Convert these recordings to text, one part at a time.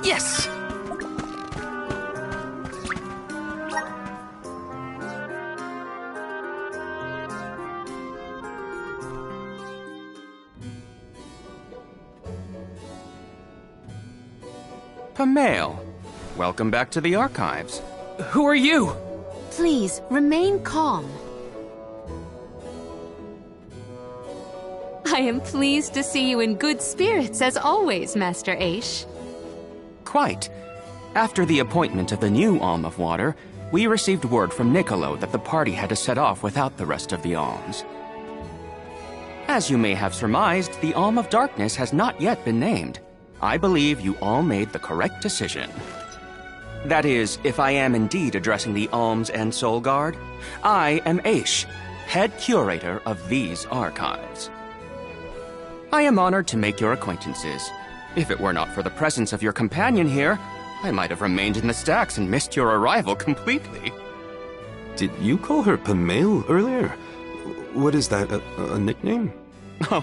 Yes! Pamail, welcome back to the archives. Who are you? Please, remain calm. I am pleased to see you in good spirits, as always, Master Aish. Quite. After the appointment of the new Alm of Water, we received word from Niccolo that the party had to set off without the rest of the alms. As you may have surmised, the Alm of Darkness has not yet been named. I believe you all made the correct decision. That is, if I am indeed addressing the Alms and Soul Guard, I am Aish, head curator of these archives. I am honored to make your acquaintances. If it were not for the presence of your companion here, I might have remained in the stacks and missed your arrival completely. Did you call her Pamail earlier? What is that, a nickname? Oh,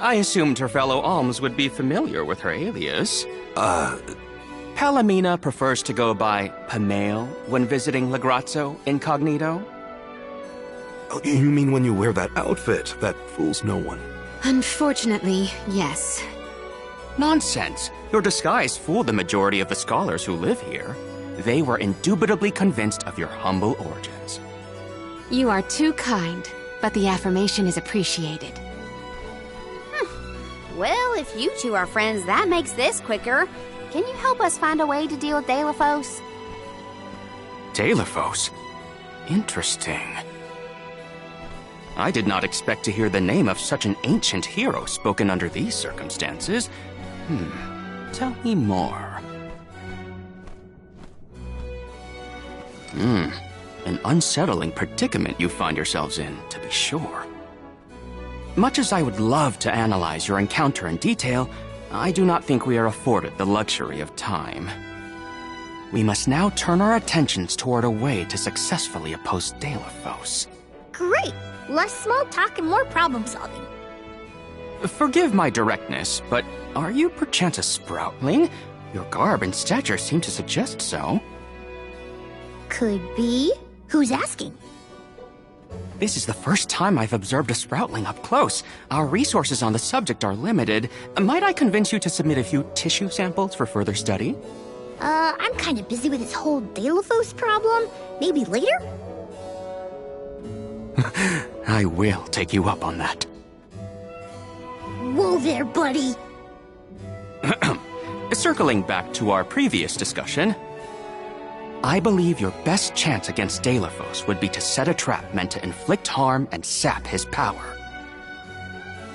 I assumed her fellow alms would be familiar with her alias. Palomina prefers to go by Pamail when visiting Legrazzo incognito. Oh, you mean when you wear that outfit that fools no one? Unfortunately, yes. Nonsense. Your disguise fooled the majority of the scholars who live here. They were indubitably convinced of your humble origins. You are too kind, but the affirmation is appreciated. Well, if you two are friends, that makes this quicker. Can you help us find a way to deal with Delphos? Delphos? Interesting. I did not expect to hear the name of such an ancient hero spoken under these circumstances. Tell me more. An unsettling predicament you find yourselves in, to be sure. Much as I would love to analyze your encounter in detail, I do not think we are afforded the luxury of time. We must now turn our attentions toward a way to successfully oppose Delphos. Great! Less small talk and more problem solving. Forgive my directness, but are you perchance a sproutling? Your garb and stature seem to suggest so. Could be. Who's asking? This is the first time I've observed a sproutling up close. Our resources on the subject are limited. Might I convince you to submit a few tissue samples for further study? I'm kind of busy with this whole Delphos problem. Maybe later? I will take you up on that. Whoa there, buddy! Circling back to our previous discussion, I believe your best chance against Delphos would be to set a trap meant to inflict harm and sap his power.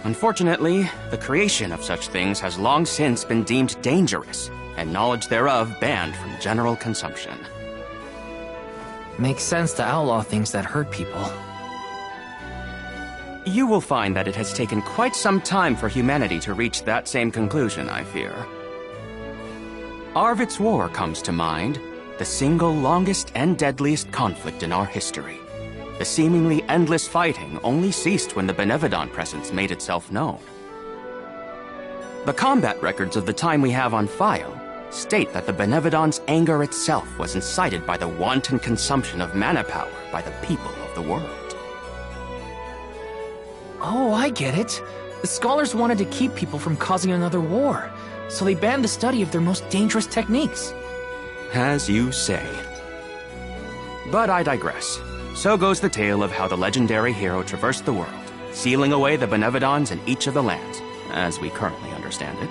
Unfortunately, the creation of such things has long since been deemed dangerous, and knowledge thereof banned from general consumption. Makes sense to outlaw things that hurt people. You will find that it has taken quite some time for humanity to reach that same conclusion, I fear. Arvid's War comes to mind, the single longest and deadliest conflict in our history. The seemingly endless fighting only ceased when the Benevodon presence made itself known. The combat records of the time we have on file state that the Benevodon's anger itself was incited by the wanton consumption of mana power by the people of the world. Oh, I get it. The scholars wanted to keep people from causing another war, so they banned the study of their most dangerous techniques. As you say. But I digress. So goes the tale of how the legendary hero traversed the world, sealing away the Benevodons in each of the lands, as we currently understand it.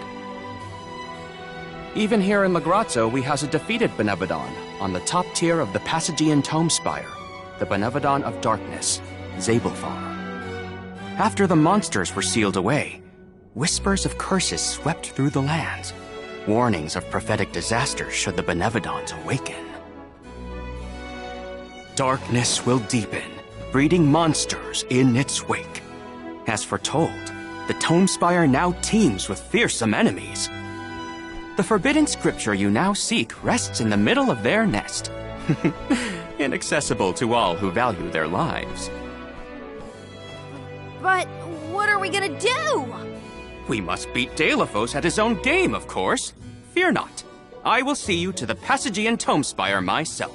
Even here in Legrazzo, we house a defeated Benevodon on the top tier of the Passagean Tome Spire, the Benevodon of Darkness, Zabelfar. After the monsters were sealed away, whispers of curses swept through the lands, warnings of prophetic disaster should the Benevodons awaken. Darkness will deepen, breeding monsters in its wake. As foretold, the Tome Spire now teems with fearsome enemies. The forbidden scripture you now seek rests in the middle of their nest, inaccessible to all who value their lives. But what are we gonna do? We must beat Delphos at his own game, of course. Fear not. I will see you to the Passagean Tomespire myself.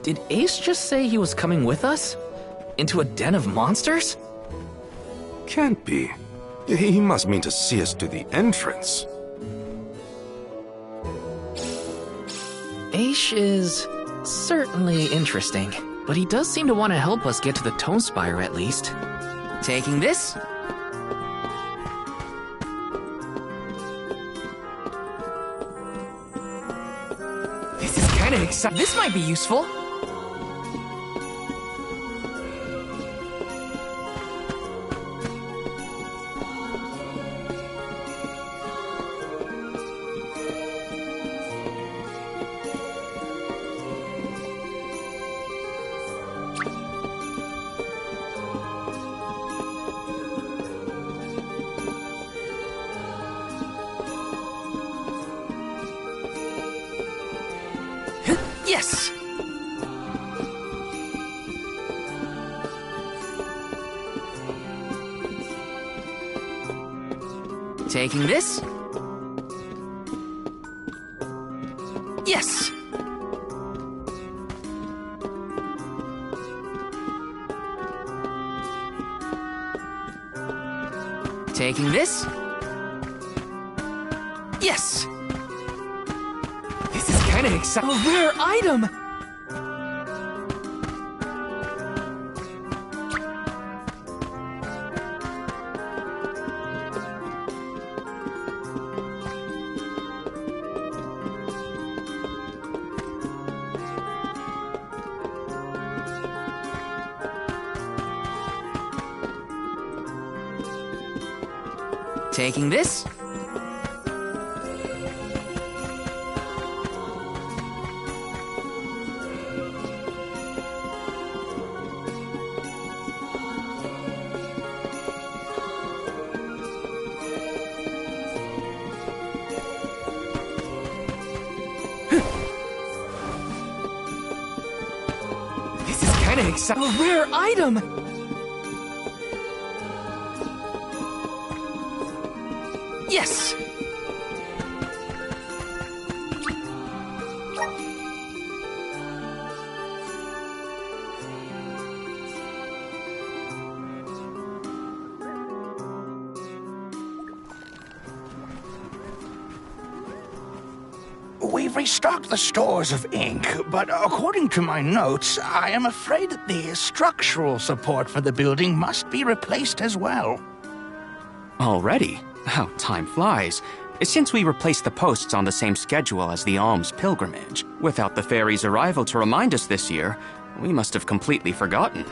Did Ace just say he was coming with us? Into a den of monsters? Can't be. He must mean to see us to the entrance. Ace is certainly interesting, but he does seem to want to help us get to the Tomespire at least. Taking this? This is kind of exciting. This might be useful. Yes! Taking this? Yes! Taking this? Yes! This is kind of exciting. A rare item! Taking this? This is kind of exciting. A rare item! Yes! We've restocked the stores of ink, but according to my notes, I am afraid that the structural support for the building must be replaced as well. Already? How time flies. Since we replaced the posts on the same schedule as the alms pilgrimage, without the fairy's arrival to remind us this year, we must have completely forgotten.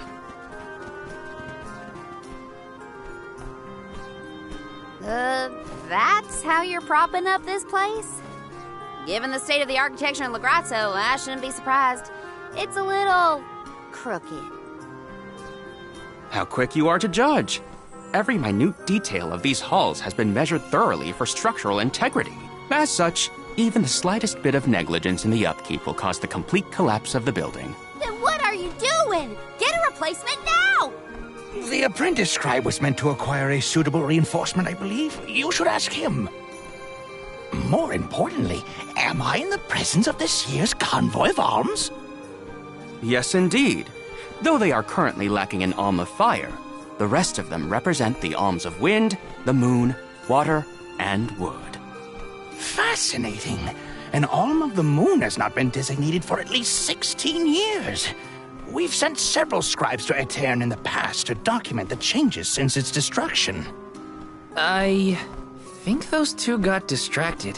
That's how you're propping up this place? Given the state of the architecture in Lagrazzo, I shouldn't be surprised. It's a little crooked. How quick you are to judge. Every minute detail of these halls has been measured thoroughly for structural integrity. As such, even the slightest bit of negligence in the upkeep will cause the complete collapse of the building. Then what are you doing? Get a replacement now! The apprentice scribe was meant to acquire a suitable reinforcement, I believe. You should ask him. More importantly, am I in the presence of this year's convoy of alms? Yes, indeed. Though they are currently lacking an alm of fire, the rest of them represent the alms of wind, the moon, water, and wood. Fascinating. An alm of the moon has not been designated for at least 16 years. We've sent several scribes to Aetern in the past to document the changes since its destruction. I think those two got distracted.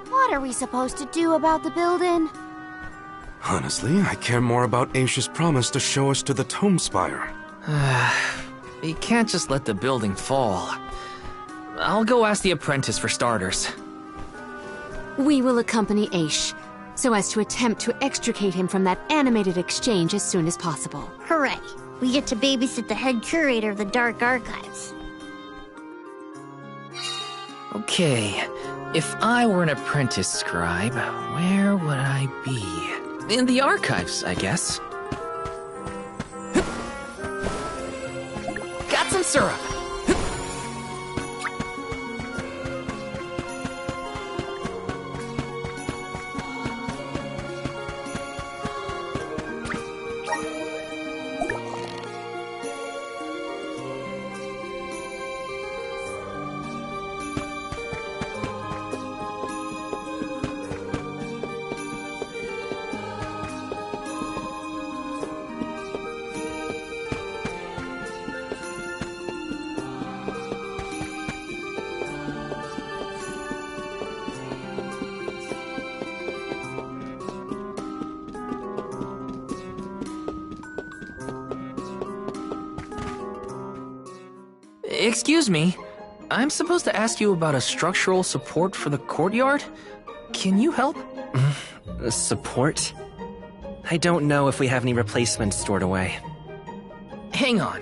What are we supposed to do about the building? Honestly, I care more about Aisha's promise to show us to the Tomespire. You can't just let the building fall. I'll go ask the apprentice for starters. We will accompany Aish, so as to attempt to extricate him from that animated exchange as soon as possible. Hooray! We get to babysit the head curator of the Dark Archives. Okay, if I were an apprentice scribe, where would I be? In the archives, I guess. Got some syrup! Excuse me. I'm supposed to ask you about a structural support for the courtyard? Can you help? Support? I don't know if we have any replacements stored away. Hang on.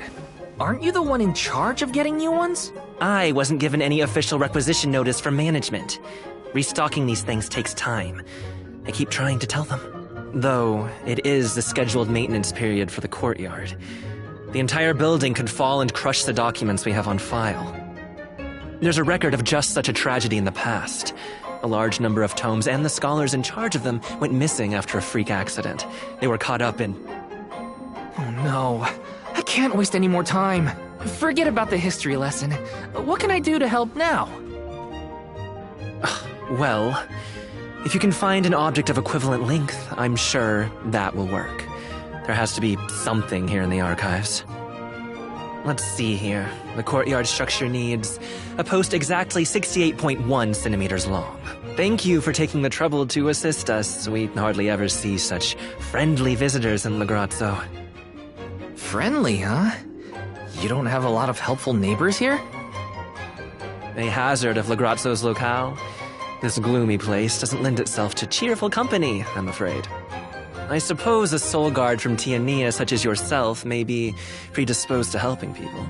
Aren't you the one in charge of getting new ones? I wasn't given any official requisition notice from management. Restocking these things takes time. I keep trying to tell them. Though, it is the scheduled maintenance period for the courtyard. The entire building could fall and crush the documents we have on file. There's a record of just such a tragedy in the past. A large number of tomes and the scholars in charge of them went missing after a freak accident. They were caught up in... Oh no. I can't waste any more time. Forget about the history lesson. What can I do to help now? Well, if you can find an object of equivalent length, I'm sure that will work. There has to be something here in the archives. Let's see here. The courtyard structure needs a post exactly 68.1 centimeters long. Thank you for taking the trouble to assist us. We hardly ever see such friendly visitors in Legrazzo. Friendly, huh? You don't have a lot of helpful neighbors here? A hazard of Legrazzo's locale. This gloomy place doesn't lend itself to cheerful company, I'm afraid. I suppose a soul guard from Tiania such as yourself may be predisposed to helping people.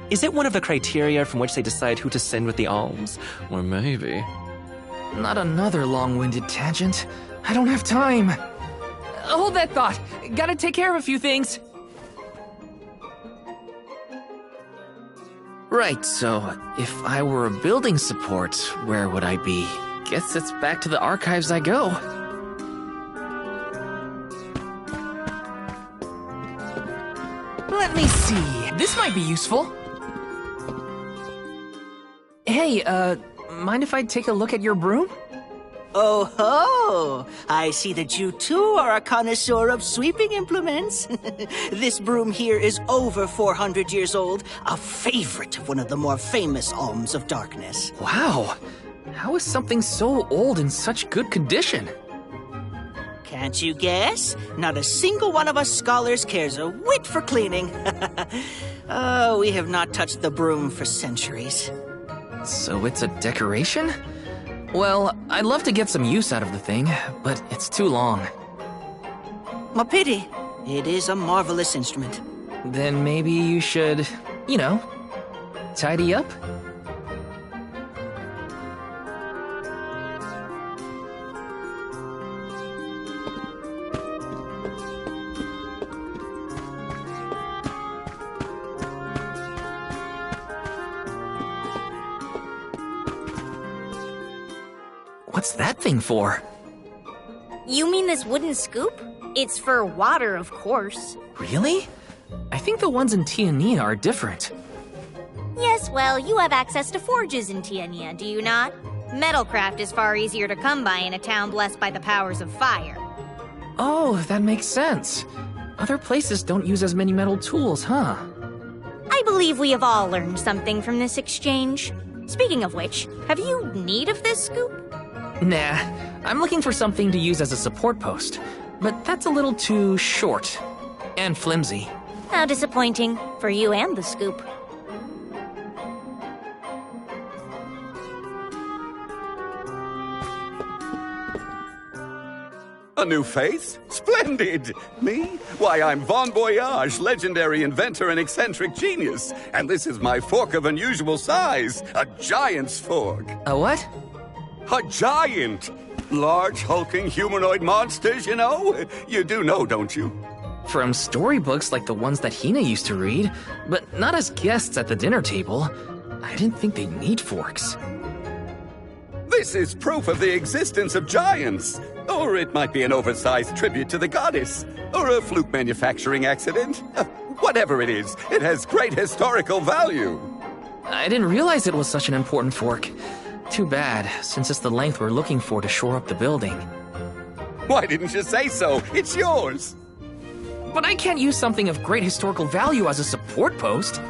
Is it one of the criteria from which they decide who to send with the alms? Or maybe... Not another long-winded tangent. I don't have time. Hold that thought. Gotta take care of a few things. Right, so if I were a building support, where would I be? Guess it's back to the archives I go. Let me see. This might be useful. Hey, mind if I take a look at your broom? Oh ho! I see that you too are a connoisseur of sweeping implements. This broom here is over 400 years old, a favorite of one of the more famous alms of darkness. Wow! How is something so old in such good condition? Can't you guess? Not a single one of us scholars cares a whit for cleaning. Oh, we have not touched the broom for centuries. So it's a decoration? Well, I'd love to get some use out of the thing, but it's too long. A pity. It is a marvelous instrument. Then maybe you should, you know, tidy up? What's that thing for? You mean this wooden scoop? It's for water, of course. Really? I think the ones in Tiania are different. Yes, well, you have access to forges in Tiania, do you not? Metalcraft is far easier to come by in a town blessed by the powers of fire. Oh, that makes sense. Other places don't use as many metal tools, huh? I believe we have all learned something from this exchange. Speaking of which, have you need of this scoop? Nah, I'm looking for something to use as a support post, but that's a little too short and flimsy. How disappointing for you and the scoop. A new face? Splendid! Me? Why, I'm Bon Voyage, legendary inventor and eccentric genius. And this is my fork of unusual size, a giant's fork. A what? A giant! Large, hulking humanoid monsters, you know? You do know, don't you? From storybooks like the ones that Hina used to read, but not as guests at the dinner table. I didn't think they'd need forks. This is proof of the existence of giants. Or it might be an oversized tribute to the goddess. Or a fluke manufacturing accident. Whatever it is, it has great historical value. I didn't realize it was such an important fork. Too bad, since it's the length we're looking for to shore up the building. Why didn't you say so? It's yours. But I can't use something of great historical value as a support post.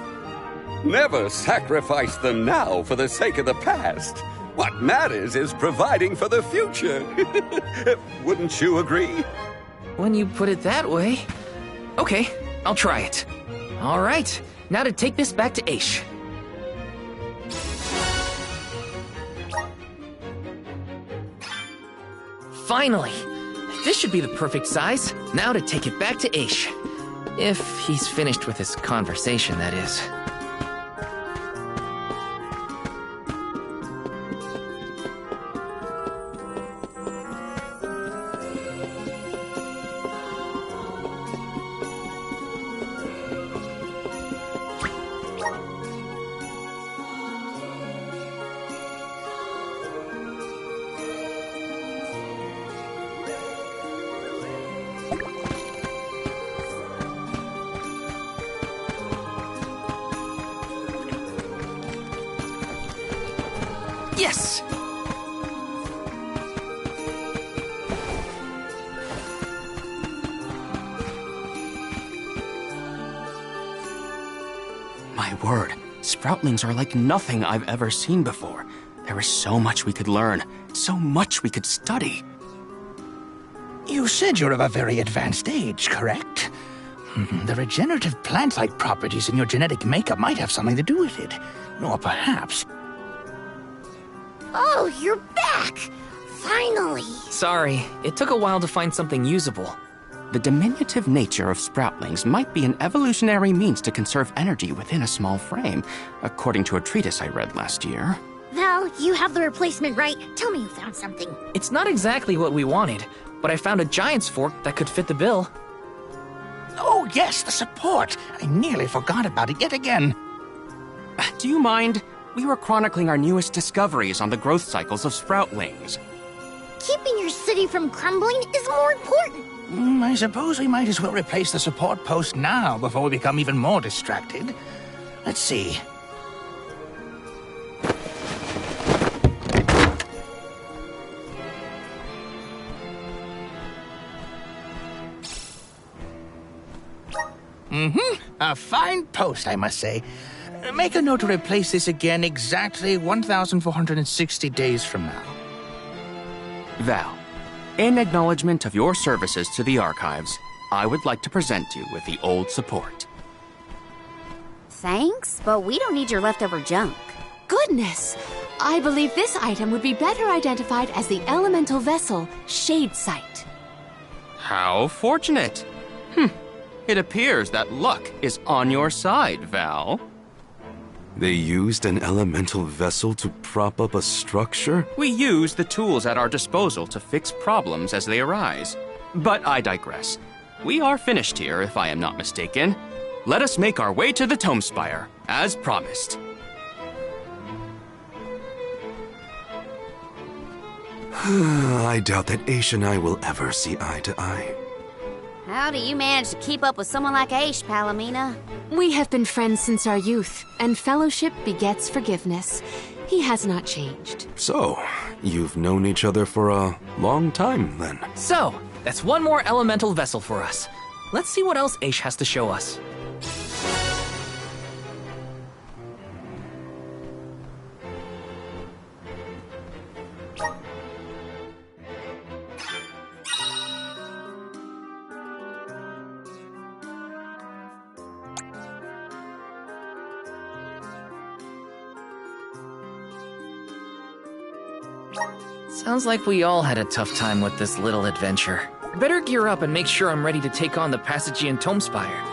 Never sacrifice them now for the sake of the past. What matters is providing for the future. Wouldn't you agree? When you put it that way. Okay, I'll try it. All right, now to take this back to Aish. Finally! This should be the perfect size. Now to take it back to Aish. If he's finished with his conversation, that is. Yes! My word, sproutlings are like nothing I've ever seen before. There is so much we could learn, so much we could study. You said you're of a very advanced age, correct? The regenerative plant-like properties in your genetic makeup might have something to do with it. Or perhaps... Oh, you're back! Finally! Sorry, it took a while to find something usable. The diminutive nature of sproutlings might be an evolutionary means to conserve energy within a small frame, according to a treatise I read last year. Val, you have the replacement, right? Tell me you found something. It's not exactly what we wanted, but I found a giant's fork that could fit the bill. Oh, yes, the support! I nearly forgot about it yet again. Do you mind? We were chronicling our newest discoveries on the growth cycles of sproutlings. Keeping your city from crumbling is more important. I suppose we might as well replace the support post now before we become even more distracted. Let's see. A fine post, I must say. Make a note to replace this again exactly 1,460 days from now. Val, in acknowledgement of your services to the archives, I would like to present you with the old support. Thanks, but we don't need your leftover junk. Goodness! I believe this item would be better identified as the elemental vessel, Shade Sight. How fortunate. It appears that luck is on your side, Val. They used an elemental vessel to prop up a structure? We use the tools at our disposal to fix problems as they arise. But I digress. We are finished here, if I am not mistaken. Let us make our way to the Tome Spire, as promised. I doubt that Aish and I will ever see eye to eye. How do you manage to keep up with someone like Aish, Palomina? We have been friends since our youth, and fellowship begets forgiveness. He has not changed. So, you've known each other for a long time, then? So, that's one more elemental vessel for us. Let's see what else Aish has to show us. Sounds like we all had a tough time with this little adventure. Better gear up and make sure I'm ready to take on the Passagian Tome Spire.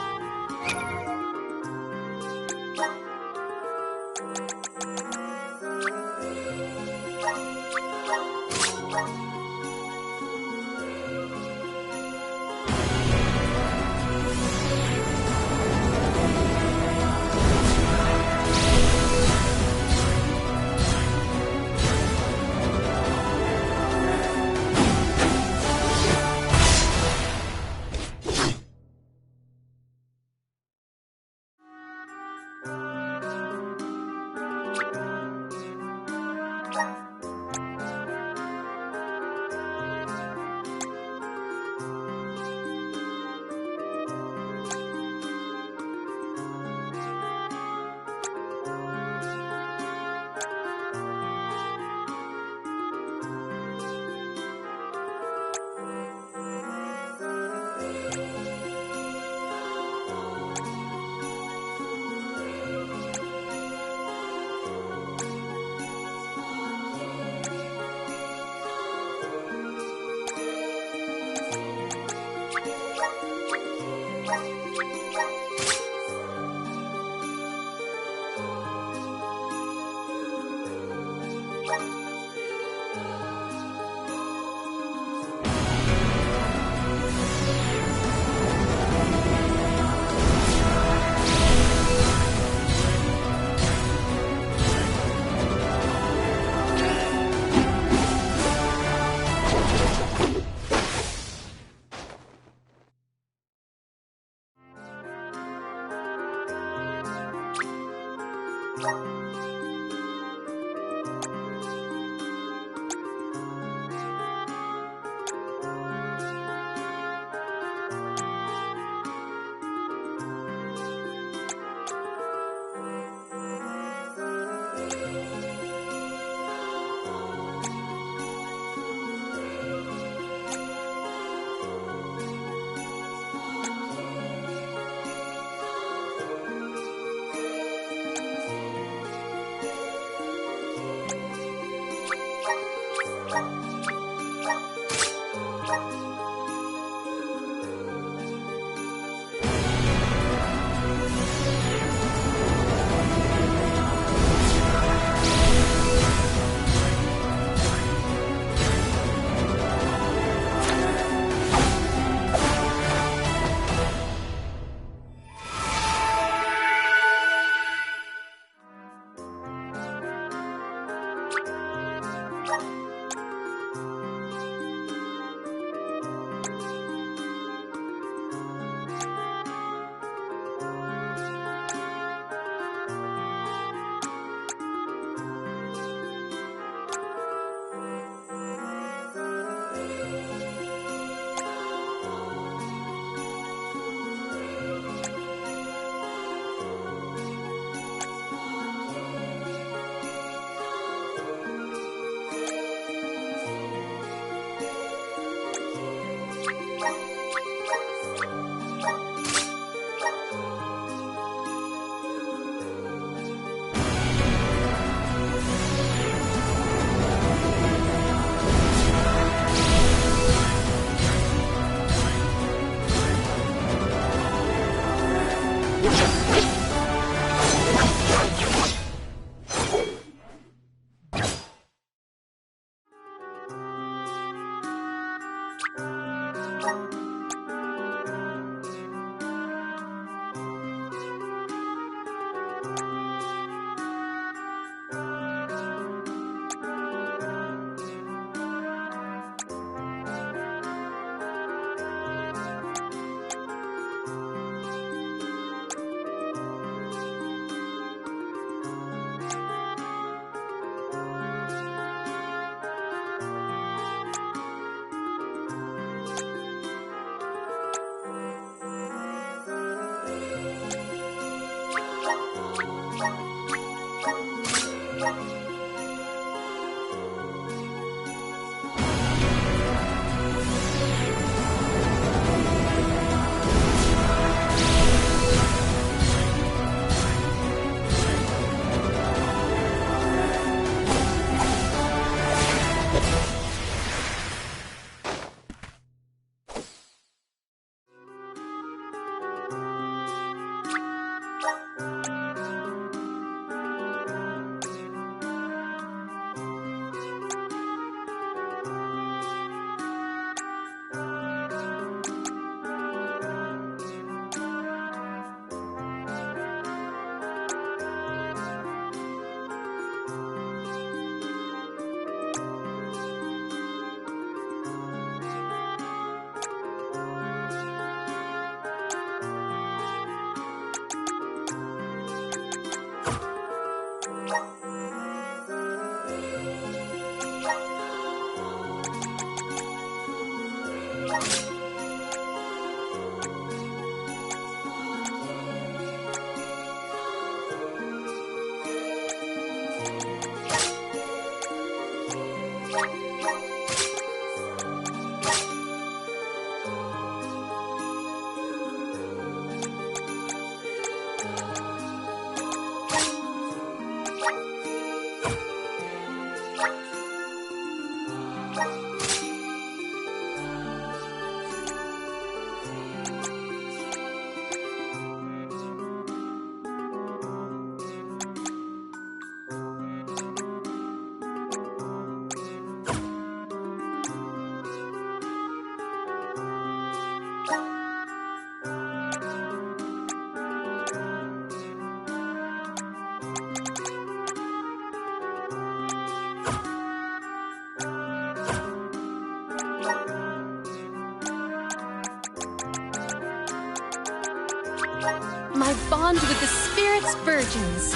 My bond with the spirit's virgins.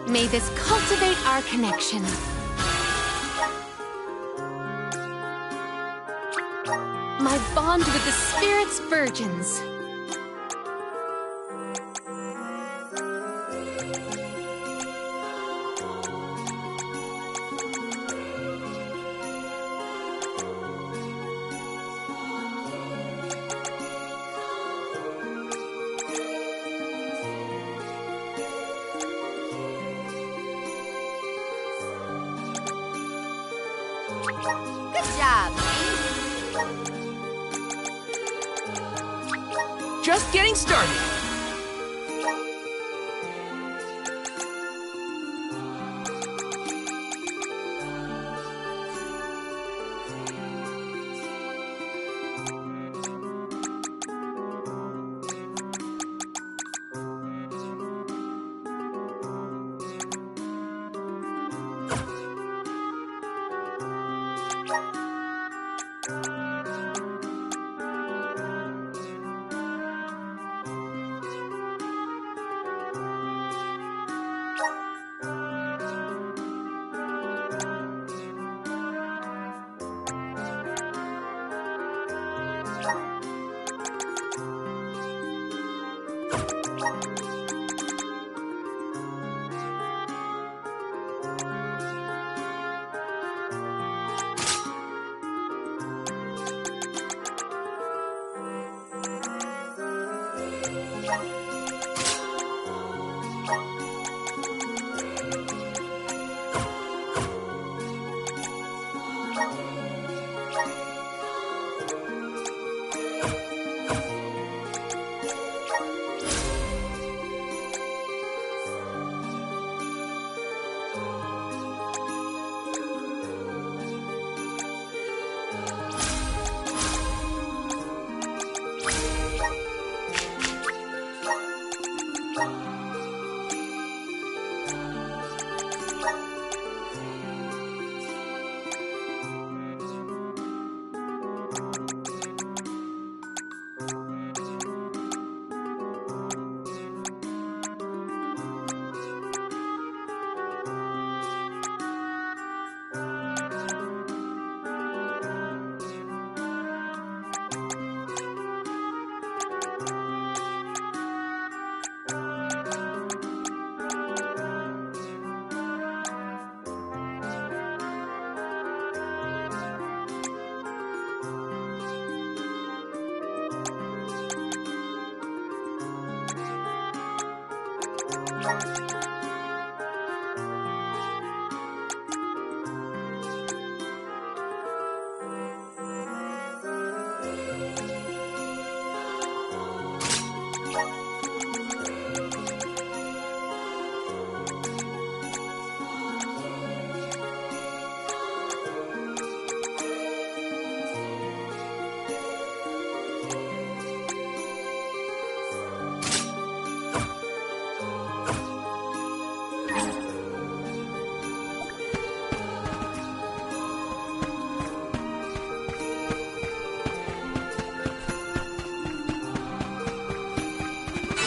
May this cultivate our connection. My bond with the Spirit's virgins. Good job, Just getting started.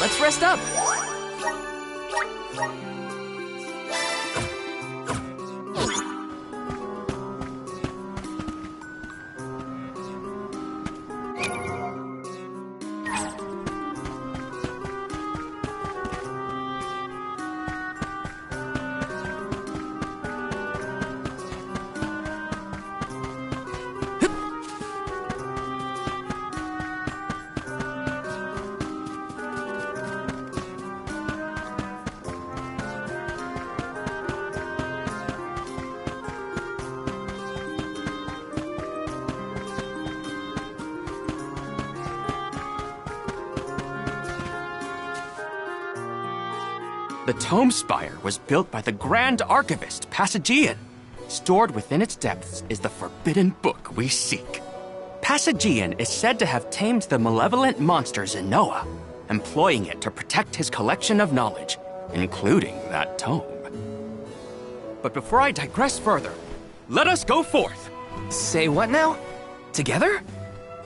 Let's rest up. The Tome Spire was built by the Grand Archivist Passagian. Stored within its depths is the forbidden book we seek. Passagian is said to have tamed the malevolent monster Zenoa, employing it to protect his collection of knowledge, including that tome. But before I digress further, let us go forth. Say what now? Together?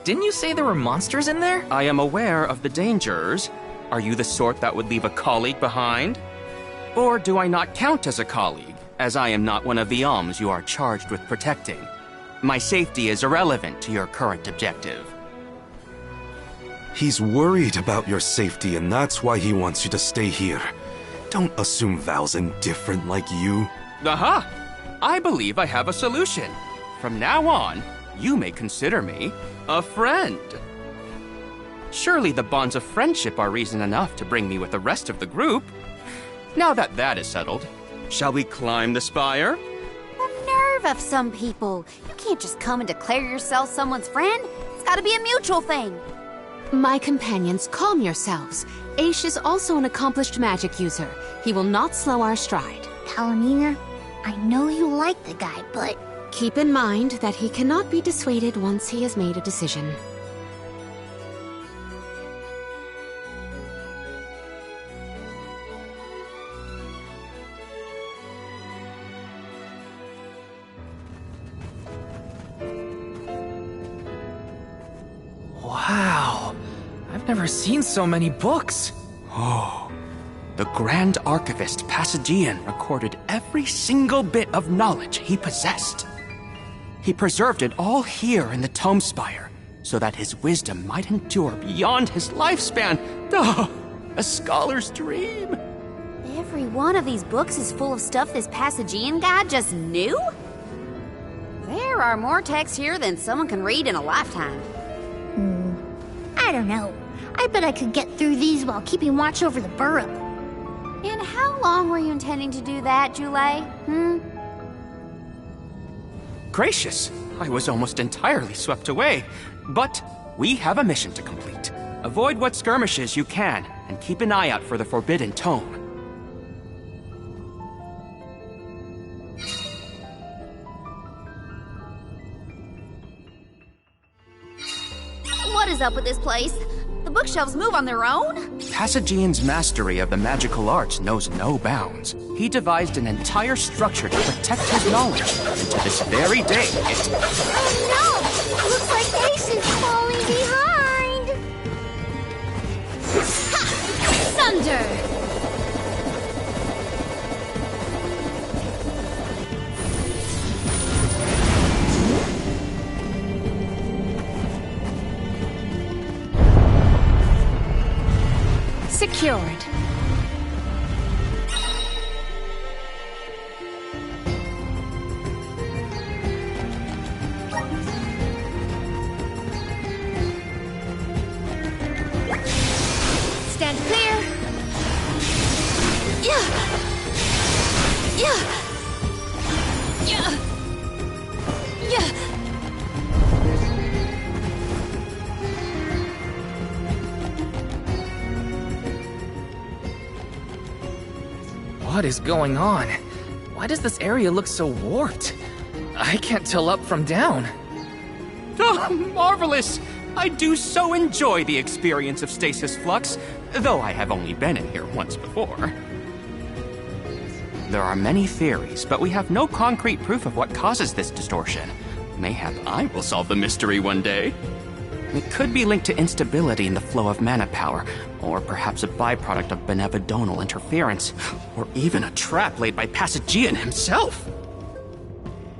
Didn't you say there were monsters in there? I am aware of the dangers. Are you the sort that would leave a colleague behind? Or do I not count as a colleague, as I am not one of the alms you are charged with protecting? My safety is irrelevant to your current objective. He's worried about your safety, and that's why he wants you to stay here. Don't assume Val's indifferent like you. Aha! I believe I have a solution. From now on, you may consider me a friend. Surely the bonds of friendship are reason enough to bring me with the rest of the group. Now that that is settled, shall we climb the spire? The nerve of some people. You can't just come and declare yourself someone's friend. It's gotta be a mutual thing. My companions, calm yourselves. Aish is also an accomplished magic user. He will not slow our stride. Palomina, I know you like the guy, but... Keep in mind that he cannot be dissuaded once he has made a decision. Wow, I've never seen so many books. Oh, the Grand Archivist Passagian recorded every single bit of knowledge he possessed. He preserved it all here in the Tome Spire, so that his wisdom might endure beyond his lifespan. Oh, a scholar's dream. Every one of these books is full of stuff this Passagian guy just knew? There are more texts here than someone can read in a lifetime. I don't know. I bet I could get through these while keeping watch over the burrow. And how long were you intending to do that, Jule? Gracious, I was almost entirely swept away. But we have a mission to complete. Avoid what skirmishes you can, and keep an eye out for the Forbidden Tome. What is up with this place? The bookshelves move on their own? Passagian's mastery of the magical arts knows no bounds. He devised an entire structure to protect his knowledge, and to this very day, it... Oh no! Looks like Ace is falling behind! Ha! Thunder! Secured. Stand clear! Yeah! Yeah! Yeah! Yeah! What is going on? Why does this area look so warped? I can't tell up from down. Oh, marvelous! I do so enjoy the experience of stasis flux, though I have only been in here once before. There are many theories, but we have no concrete proof of what causes this distortion. Mayhap I will solve the mystery one day. It could be linked to instability in the flow of mana power, or perhaps a byproduct of benevodonal interference, or even a trap laid by Passagian himself.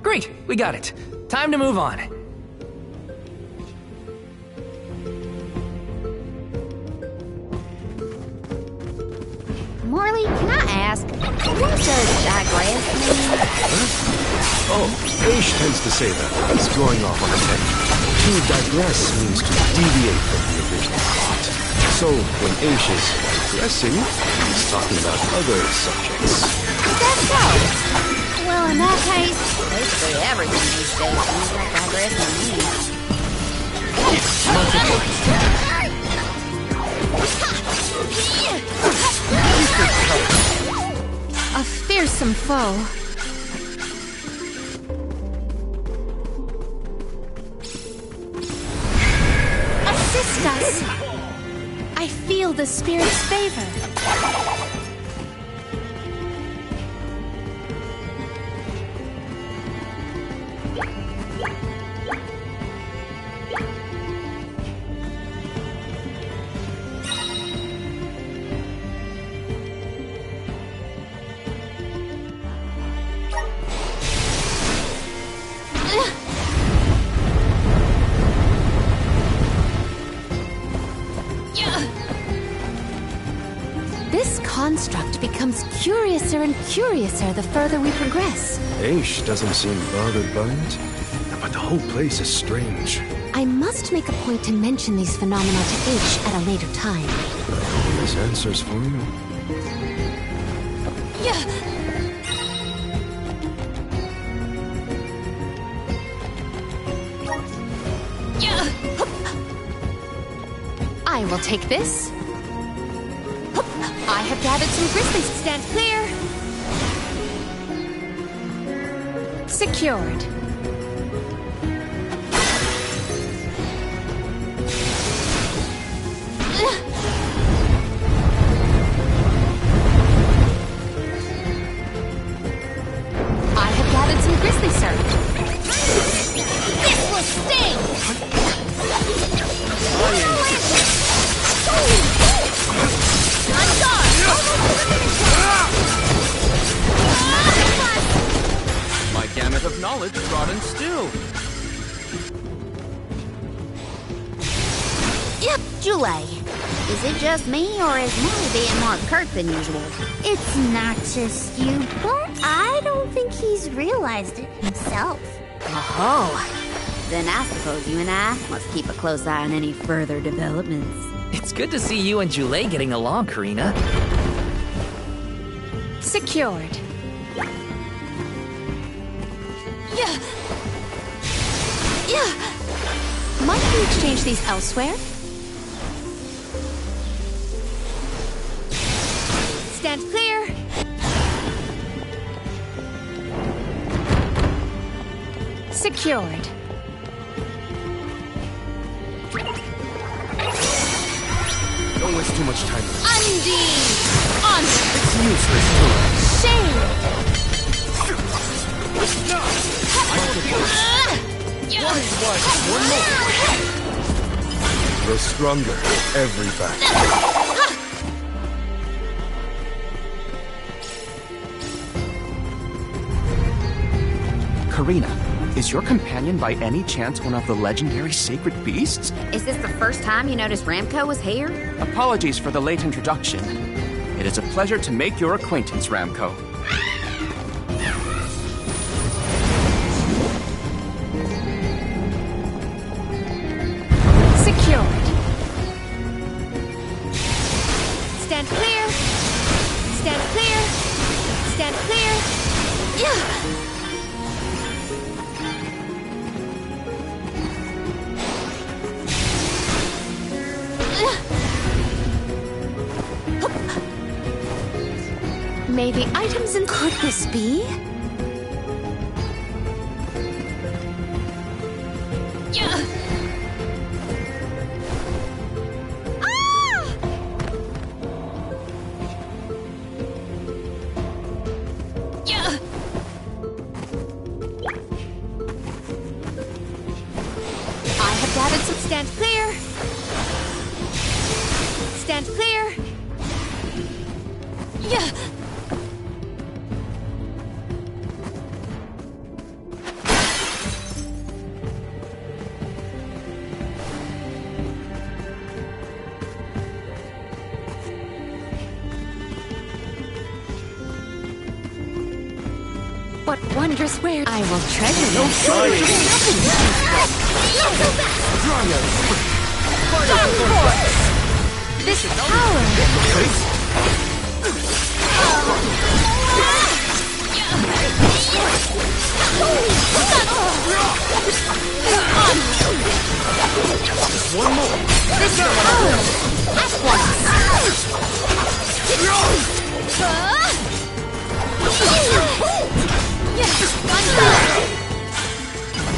Great, we got it. Time to move on. Morley, can I ask, what does digress mean? Oh, Aish tends to say that. He's going off on a tangent. To digress means to deviate from the original plot. So, when Aish is digressing, he's talking about other subjects. Is that so? Well, in that case, basically everything these days seems like digress to me. A fearsome foe. Assist us! I feel the spirit's favor. This construct becomes curiouser and curiouser the further we progress. Aish doesn't seem bothered by it, but the whole place is strange. I must make a point to mention these phenomena to Aish at a later time. There's answers for you. I will take this. I have gathered some grizzlies. Stand clear. Secured. I have gathered some grizzlies, sir. This will sting! My gamut of knowledge broadens still. Yep, Julie. Is it just me, or is Molly being more curt than usual? It's not just you, but I don't think he's realized it himself. Oh, then I suppose you and I must keep a close eye on any further developments. It's good to see you and Julie getting along, Karina. Secured. Might we exchange these elsewhere? Stand clear. Secured. Don't waste too much time. Undine! On! It's useless. Shade! One more. Grow stronger with every battle. Karina, is your companion by any chance one of the legendary sacred beasts? Is this the first time you noticed Ramco was here? Apologies for the late introduction. It is a pleasure to make your acquaintance, Ramco. Secured. Stand clear. Stand clear. Stand clear. May the items in... Could this be? I have gathered some... Stand clear. Stand clear. What wondrous wares I will treasure them. This power. One more. This power. At once.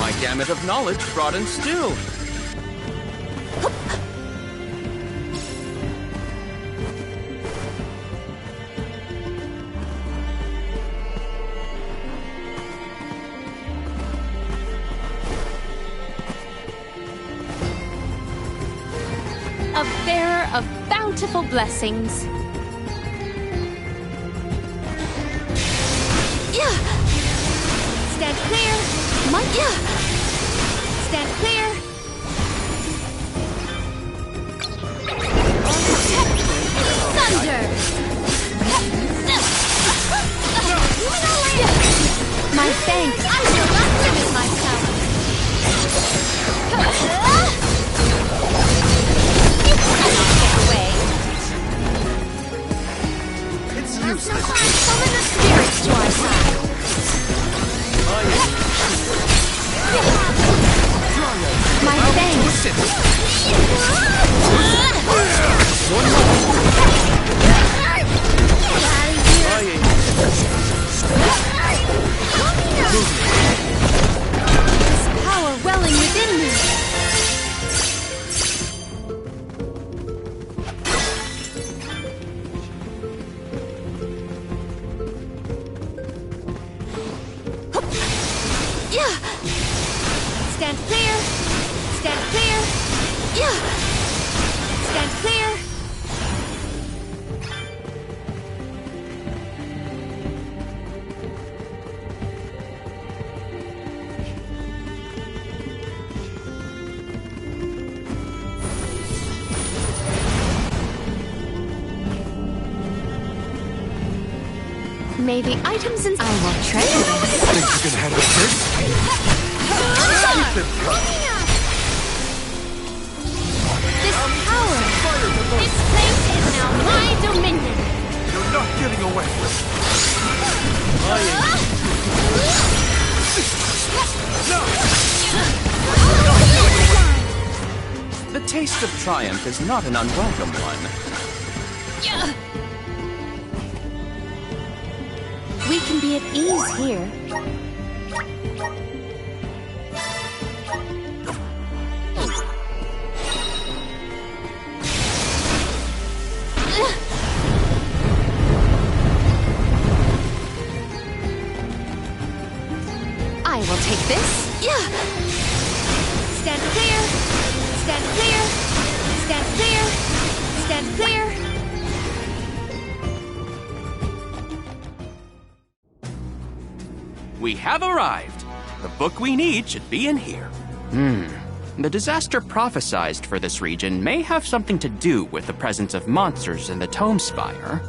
My gamut of knowledge broadens still. A bearer of bountiful blessings. Stand clear. Stand clear. Thunder. useless. Summon the spirits to our side. My thanks. This power welling within me. Stand clear! Stand clear! Yeah! Stand clear! May the items in... I will treasure this. Think you can handle this? This power, this place is now my dominion. You're not getting away. The taste of triumph is not an unwelcome one. We can be at ease here. I will take this. Stand clear. Stand clear. Stand clear. Stand clear. We have arrived. The book we need should be in here. The disaster prophesized for this region may have something to do with the presence of monsters in the Tome Spire.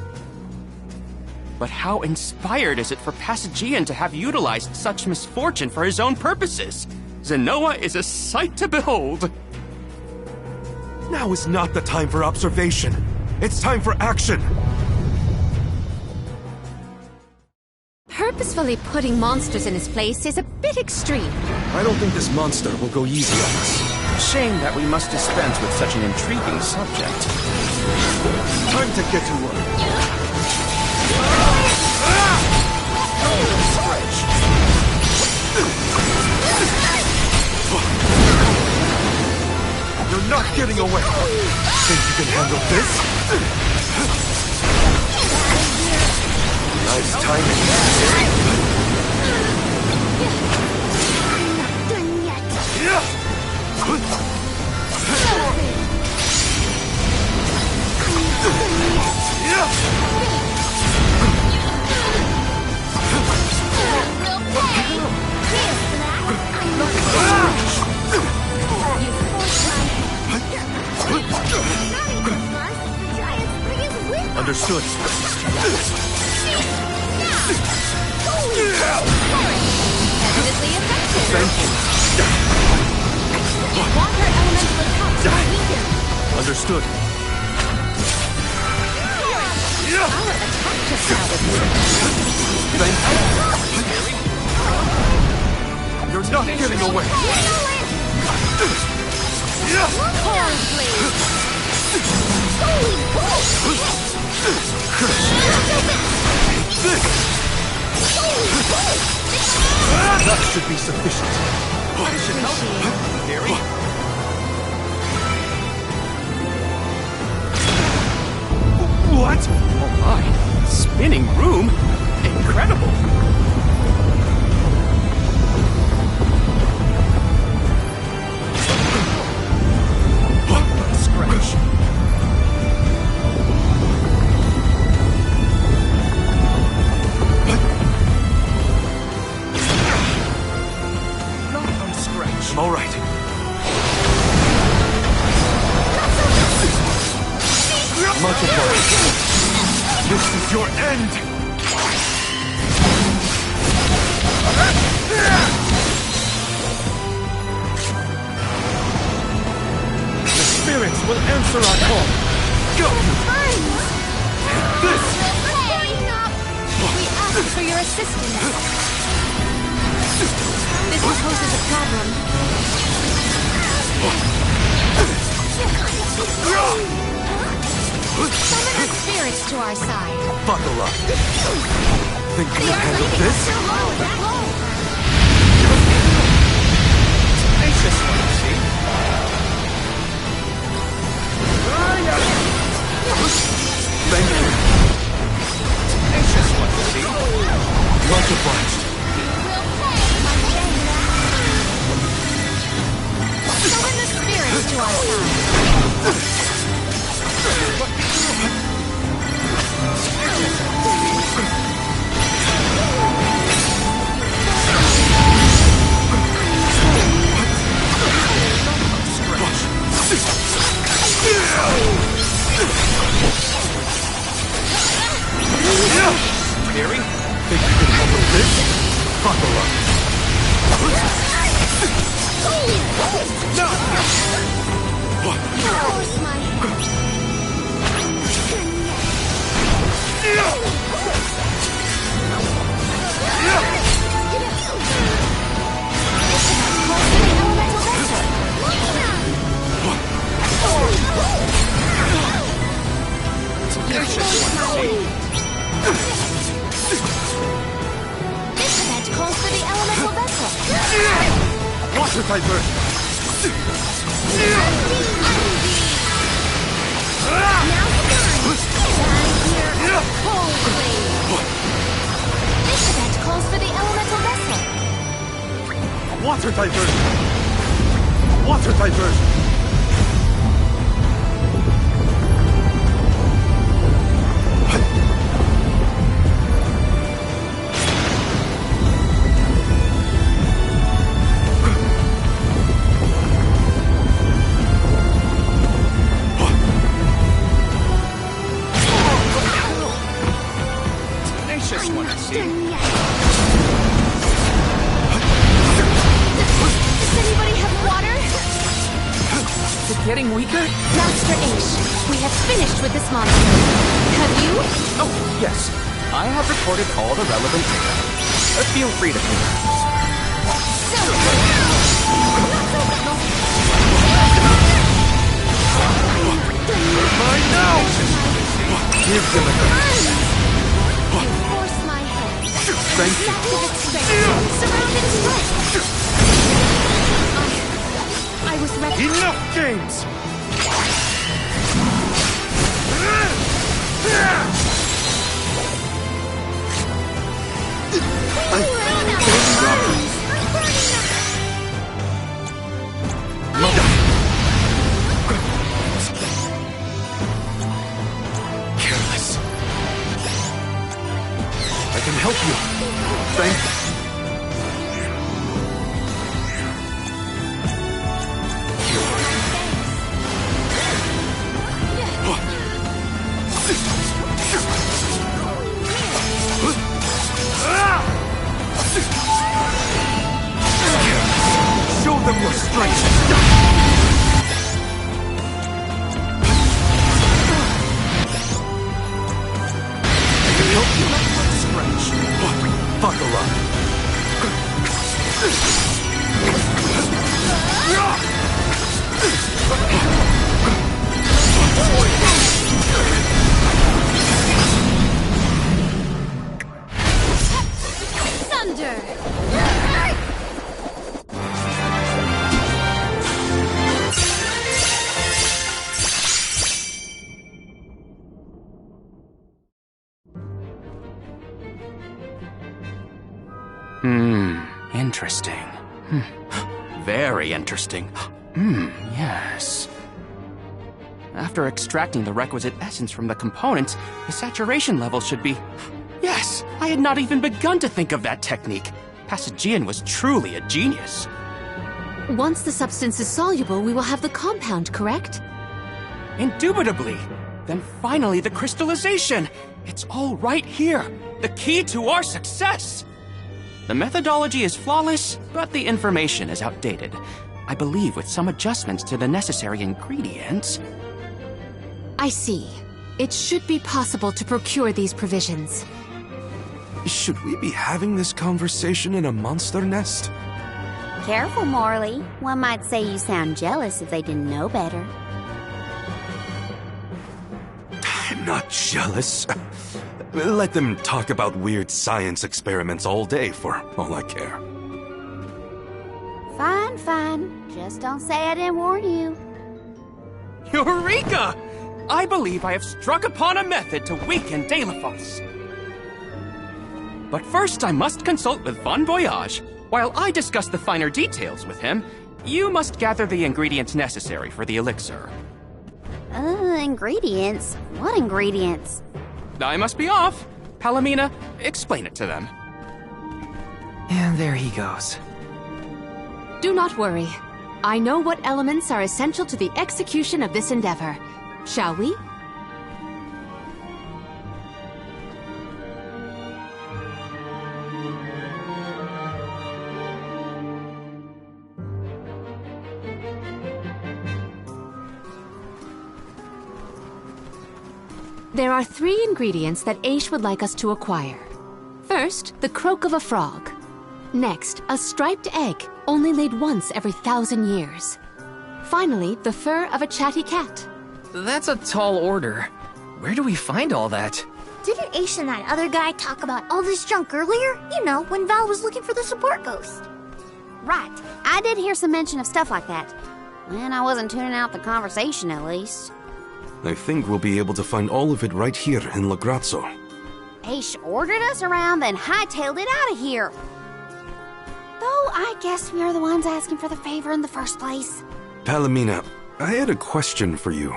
But how inspired is it for Passagian to have utilized such misfortune for his own purposes? Zenoa is a sight to behold. Now is not the time for observation. It's time for action. Purposefully putting monsters in his place is a bit extreme. I don't think this monster will go easy on us. Shame that we must dispense with such an intriguing subject. Time to get to work. You're not getting away. Think you can handle this? Nice timing. Not done yet. Understood. Definitely effective. Thank you. Water elemental attacks are weakened. Understood. Our attack just now was Thank you. You're not getting away. That should be sufficient. What? Oh my, spinning room? Incredible! Scratch. I'm all right. Much obliged. This is your end. The spirits will answer our call. Go. This. persistence. This poses a problem. Summon the spirits to our side. Buckle up. Think you can handle this? Tenacious one, see? Thank you. Tenacious one, see? Much obliged. Summon the spirits to our side. Scary? Think you can handle this? Buckle up. This event calls for the elemental vessel. Water diversion. This event calls for the elemental vessel. Water diversion. Water diversion. Getting weaker? Master Aish, we have finished with this monster. Have you? Oh, yes. I have recorded all the relevant data. Feel free to continue. Mine now! Give them a chance. Force my hand. Thank you. Activate strength. Surrounded strength. I was ready. Enough games! Careless. I can help you. Thank you. Show them your strength! I can help you. Scratch. Buckle up. Thunder! Interesting. Very interesting. Yes. After extracting the requisite essence from the components, the saturation level should be... Yes! I had not even begun to think of that technique. Passagian was truly a genius. Once the substance is soluble, we will have the compound, correct? Indubitably. Then finally the crystallization. It's all right here. The key to our success. The methodology is flawless, but the information is outdated. I believe with some adjustments to the necessary ingredients... I see. It should be possible to procure these provisions. Should we be having this conversation in a monster nest? Careful, Morley. One might say you sound jealous if they didn't know better. I'm not jealous. Let them talk about weird science experiments all day for all I care. Fine, fine. Just don't say I didn't warn you. Eureka! I believe I have struck upon a method to weaken Delphos. But first I must consult with Bon Voyage. While I discuss the finer details with him, you must gather the ingredients necessary for the elixir. Ingredients? What ingredients? I must be off. Palomina, explain it to them. And there he goes. Do not worry. I know what elements are essential to the execution of this endeavor. Shall we? There are 3 ingredients that Aish would like us to acquire. First, the croak of a frog. Next, a striped egg, only laid once every 1,000 years. Finally, the fur of a chatty cat. That's a tall order. Where do we find all that? Didn't Aish and that other guy talk about all this junk earlier? You know, when Val was looking for the support ghost. Right. I did hear some mention of stuff like that. When I wasn't tuning out the conversation, at least. I think we'll be able to find all of it right here in La Grazzo. Aish ordered us around, then hightailed it out of here. Though I guess we are the ones asking for the favor in the first place. Palomina, I had a question for you.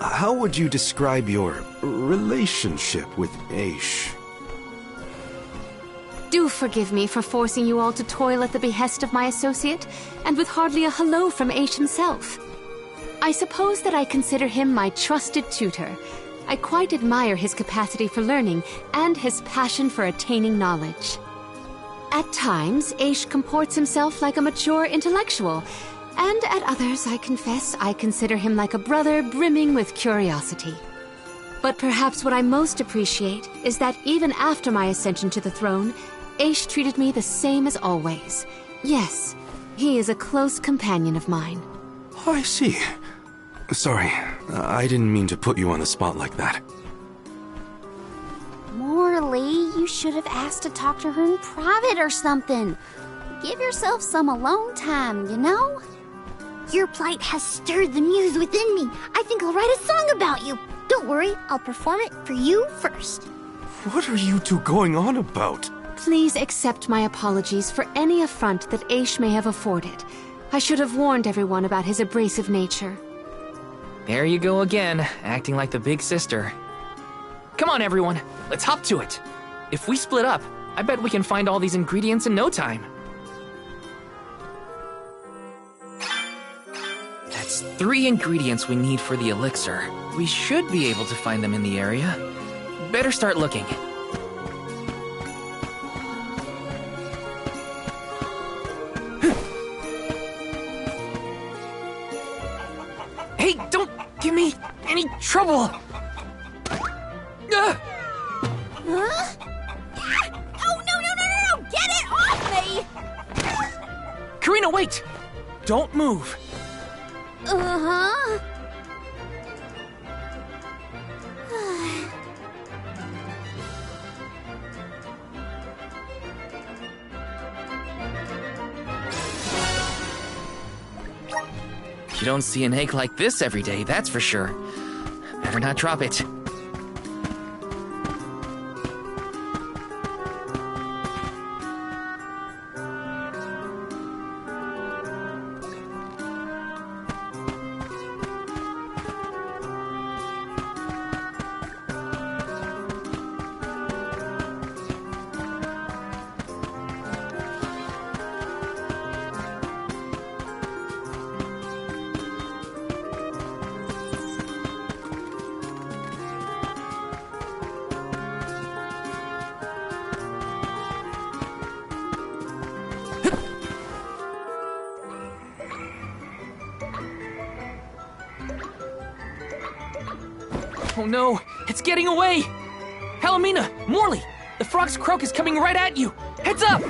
How would you describe your relationship with Aish? Do forgive me for forcing you all to toil at the behest of my associate, and with hardly a hello from Aish himself. I suppose that I consider him my trusted tutor. I quite admire his capacity for learning and his passion for attaining knowledge. At times, Aish comports himself like a mature intellectual, and at others, I confess, I consider him like a brother brimming with curiosity. But perhaps what I most appreciate is that even after my ascension to the throne, Aish treated me the same as always. Yes, he is a close companion of mine. Oh, I see. Sorry, I didn't mean to put you on the spot like that. Morley, you should have asked to talk to her in private or something. Give yourself some alone time, you know? Your plight has stirred the muse within me. I think I'll write a song about you. Don't worry, I'll perform it for you first. What are you two going on about? Please accept my apologies for any affront that Aish may have afforded. I should have warned everyone about his abrasive nature. There you go again, acting like the big sister. Come on, everyone, let's hop to it. If we split up, I bet we can find all these ingredients in no time. That's 3 ingredients we need for the elixir. We should be able to find them in the area. Better start looking. Hey, don't give me any trouble! Huh? Oh, no! Get it off me! Karina, wait! Don't move. Uh-huh. You don't see an egg like this every day, that's for sure. Better not drop it. Oh no, it's getting away! Palomina, Morley, The frog's croak is coming right at you! Heads up!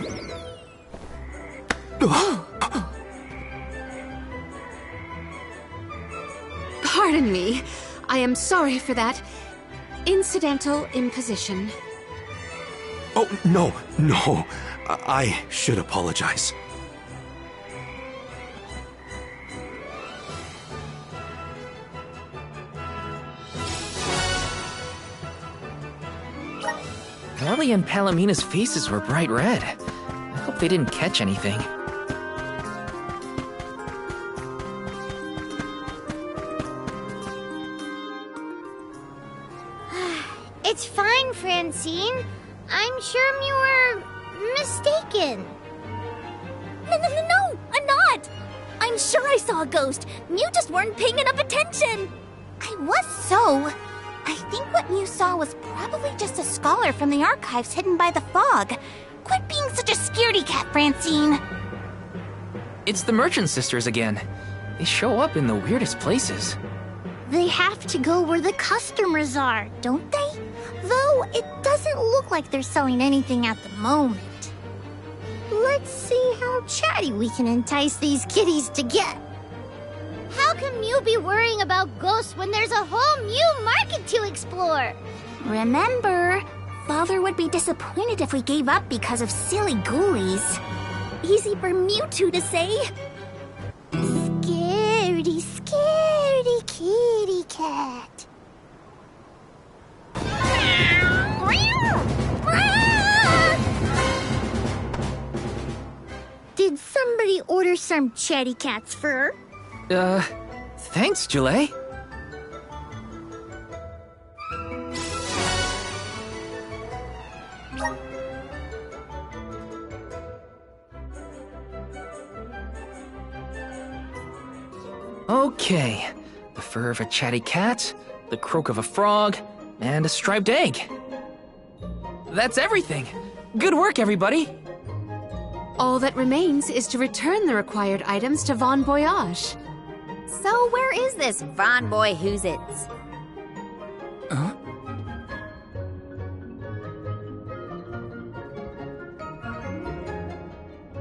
Pardon me. I am sorry for that incidental imposition. Oh, no. I should apologize. Marley and Palomina's faces were bright red. I hope they didn't catch anything. It's fine, Francine. I'm sure you were mistaken. No, I'm not. I'm sure I saw a ghost. You just weren't paying enough attention. I was so. I think what you saw was probably just a scholar from the archives hidden by the fog. Quit being such a scaredy cat, Francine. It's the Merchant Sisters again. They show up in the weirdest places. They have to go where the customers are, don't they? Though it doesn't look like they're selling anything at the moment. Let's see how chatty we can entice these kitties to get. How can you be worrying about ghosts when there's a whole new market to explore? Remember, Father would be disappointed if we gave up because of silly ghoulies. Easy for Mewtwo to say. Scaredy kitty cat. Did somebody order some chatty cat's fur? Thanks, Julie. Okay, the fur of a chatty cat, the croak of a frog, and a striped egg. That's everything. Good work, everybody. All that remains is to return the required items to Von Voyage. So where is this Von Boy Who's-Its? Huh?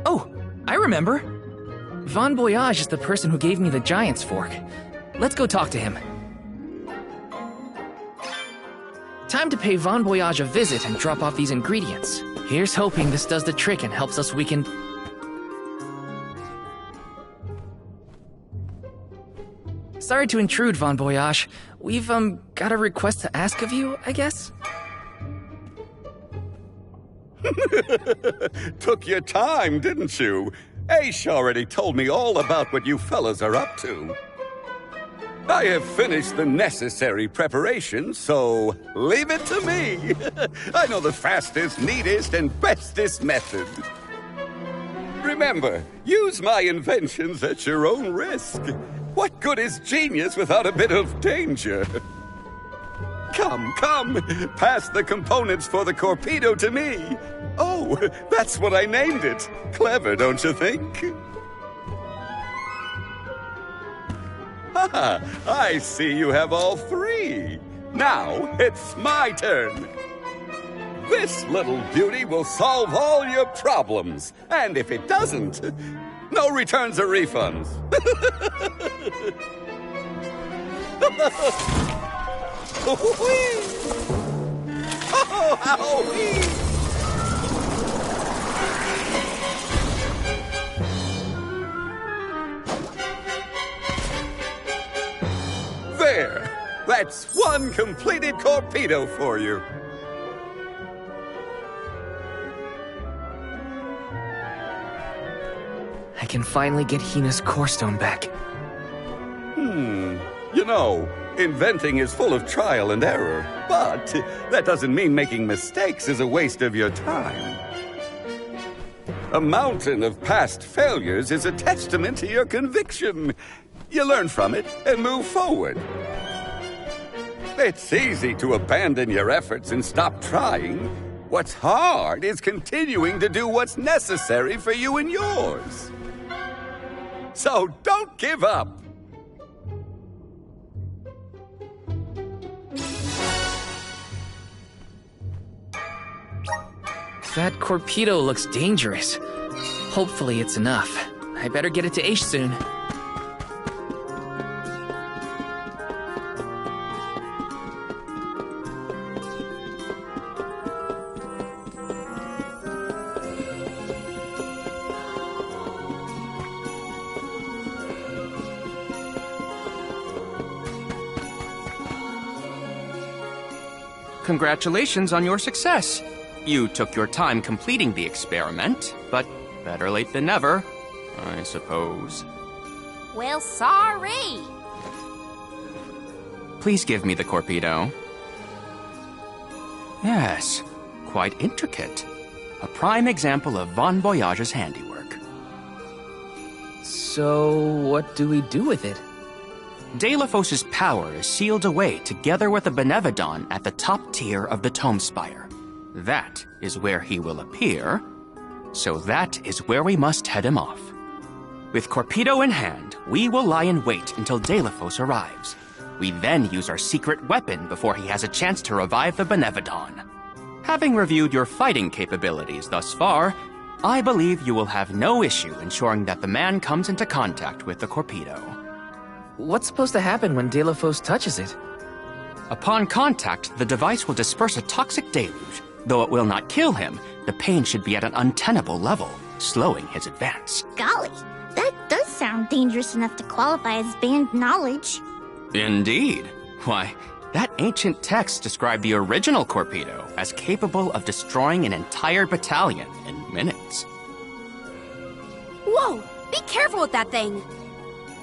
Oh, I remember. Von Voyage is the person who gave me the Giant's Fork. Let's go talk to him. Time to pay Von Voyage a visit and drop off these ingredients. Here's hoping this does the trick and helps us weaken... Sorry to intrude, Von Voyage. We've, got a request to ask of you, I guess? Took your time, didn't you? Aish already told me all about what you fellas are up to. I have finished the necessary preparation, so leave it to me. I know the fastest, neatest, and bestest method. Remember, use my inventions at your own risk. What good is genius without a bit of danger? Come, pass the components for the torpedo to me. Oh, that's what I named it. Clever, don't you think? Haha, I see you have all three. Now, it's my turn. This little beauty will solve all your problems. And if it doesn't, no returns or refunds. Oh, owie. There! That's one completed torpedo for you. I can finally get Hina's core stone back. You know, inventing is full of trial and error, but that doesn't mean making mistakes is a waste of your time. A mountain of past failures is a testament to your conviction. You learn from it and move forward. It's easy to abandon your efforts and stop trying. What's hard is continuing to do what's necessary for you and yours. So don't give up. That torpedo looks dangerous. Hopefully it's enough. I better get it to Aish soon. Congratulations on your success. You took your time completing the experiment, but better late than never, I suppose. Well, sorry. Please give me the torpedo. Yes, quite intricate. A prime example of Von Voyage's handiwork. So, what do we do with it? Delafos' power is sealed away together with the Benevodoner at the top tier of the Tome Spire. That is where he will appear, so that is where we must head him off. With torpedo in hand, we will lie in wait until Delafos arrives. We then use our secret weapon before he has a chance to revive the Benevodoner. Having reviewed your fighting capabilities thus far, I believe you will have no issue ensuring that the man comes into contact with the torpedo. What's supposed to happen when Delafos touches it? Upon contact, the device will disperse a toxic deluge. Though it will not kill him, the pain should be at an untenable level, slowing his advance. Golly, that does sound dangerous enough to qualify as banned knowledge. Indeed. Why, that ancient text described the original torpedo as capable of destroying an entire battalion in minutes. Whoa! Be careful with that thing!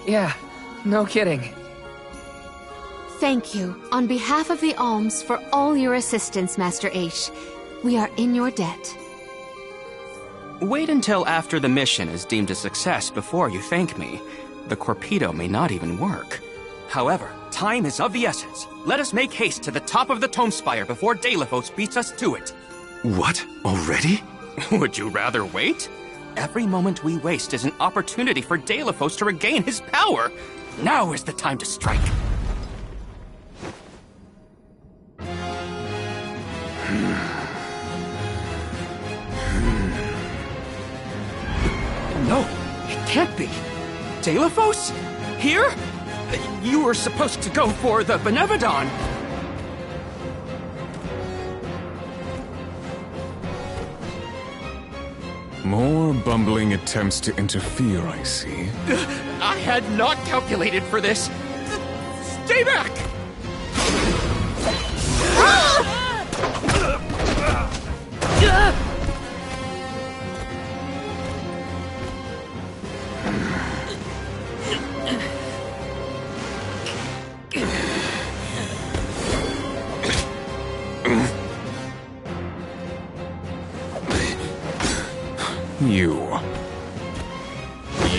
Yeah, no kidding. Thank you, on behalf of the Alms, for all your assistance, Master Aish. We are in your debt. Wait until after the mission is deemed a success before you thank me. The torpedo may not even work. However, time is of the essence. Let us make haste to the top of the Tome Spire before Delafos beats us to it. What? Already? Would you rather wait? Every moment we waste is an opportunity for Delafos to regain his power. Now is the time to strike. No, it can't be. Delafos? Here? You were supposed to go for the Benevodoner. More bumbling attempts to interfere, I see. I had not calculated for this. Stay back!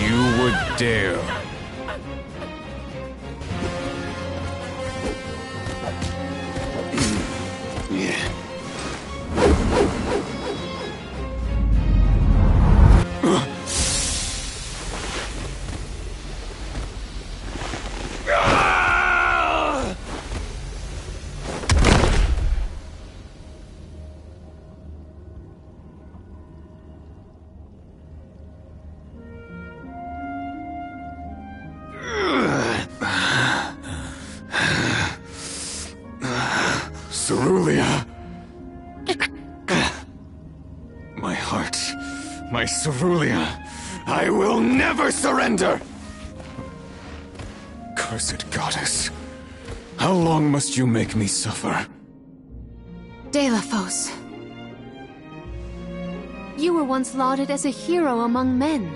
You would dare. Cerulia! My heart, my Cerulia, I will never surrender! Cursed goddess, how long must you make me suffer? Delafos. You were once lauded as a hero among men.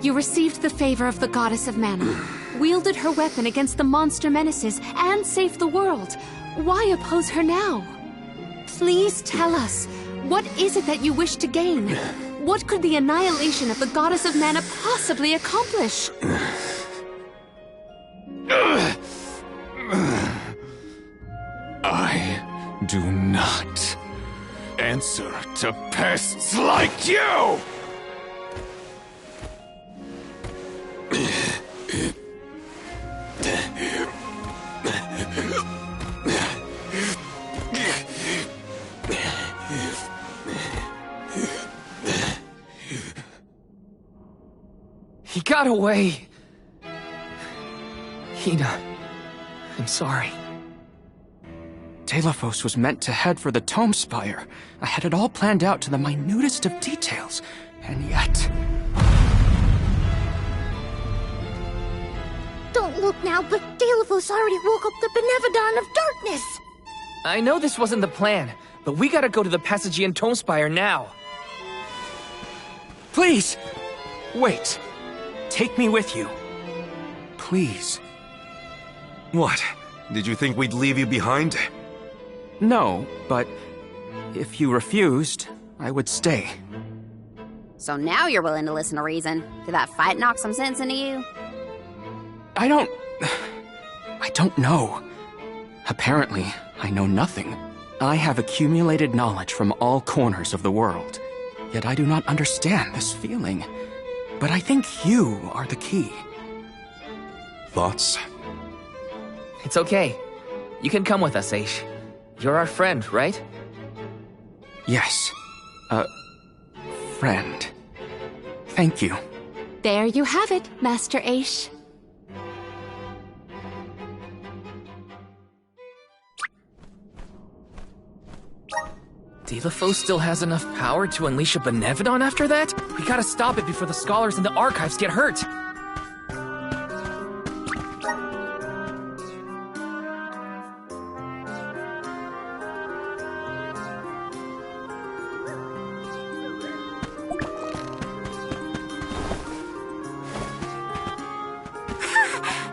You received the favor of the goddess of Mana, wielded her weapon against the monster menaces, and saved the world. Why oppose her now? Please tell us, what is it that you wish to gain? What could the annihilation of the goddess of Mana possibly accomplish? I do not answer to pests like you! got away. Hina, I'm sorry. Telephos was meant to head for the Tome Spire. I had it all planned out to the minutest of details, and yet... Don't look now, but Telephos already woke up the Benevodoner of darkness! I know this wasn't the plan, but we gotta go to the Passagean Tome Spire now. Please! Wait. Take me with you. Please. What? Did you think we'd leave you behind? No, but if you refused, I would stay. So now you're willing to listen to reason. Did that fight knock some sense into you? I don't know. Apparently, I know nothing. I have accumulated knowledge from all corners of the world. Yet I do not understand this feeling. But I think you are the key. Thoughts? It's okay. You can come with us, Aish. You're our friend, right? Yes. Friend. Thank you. There you have it, Master Aish. Telephos still has enough power to unleash a Benevodon after that? We gotta stop it before the scholars in the archives get hurt.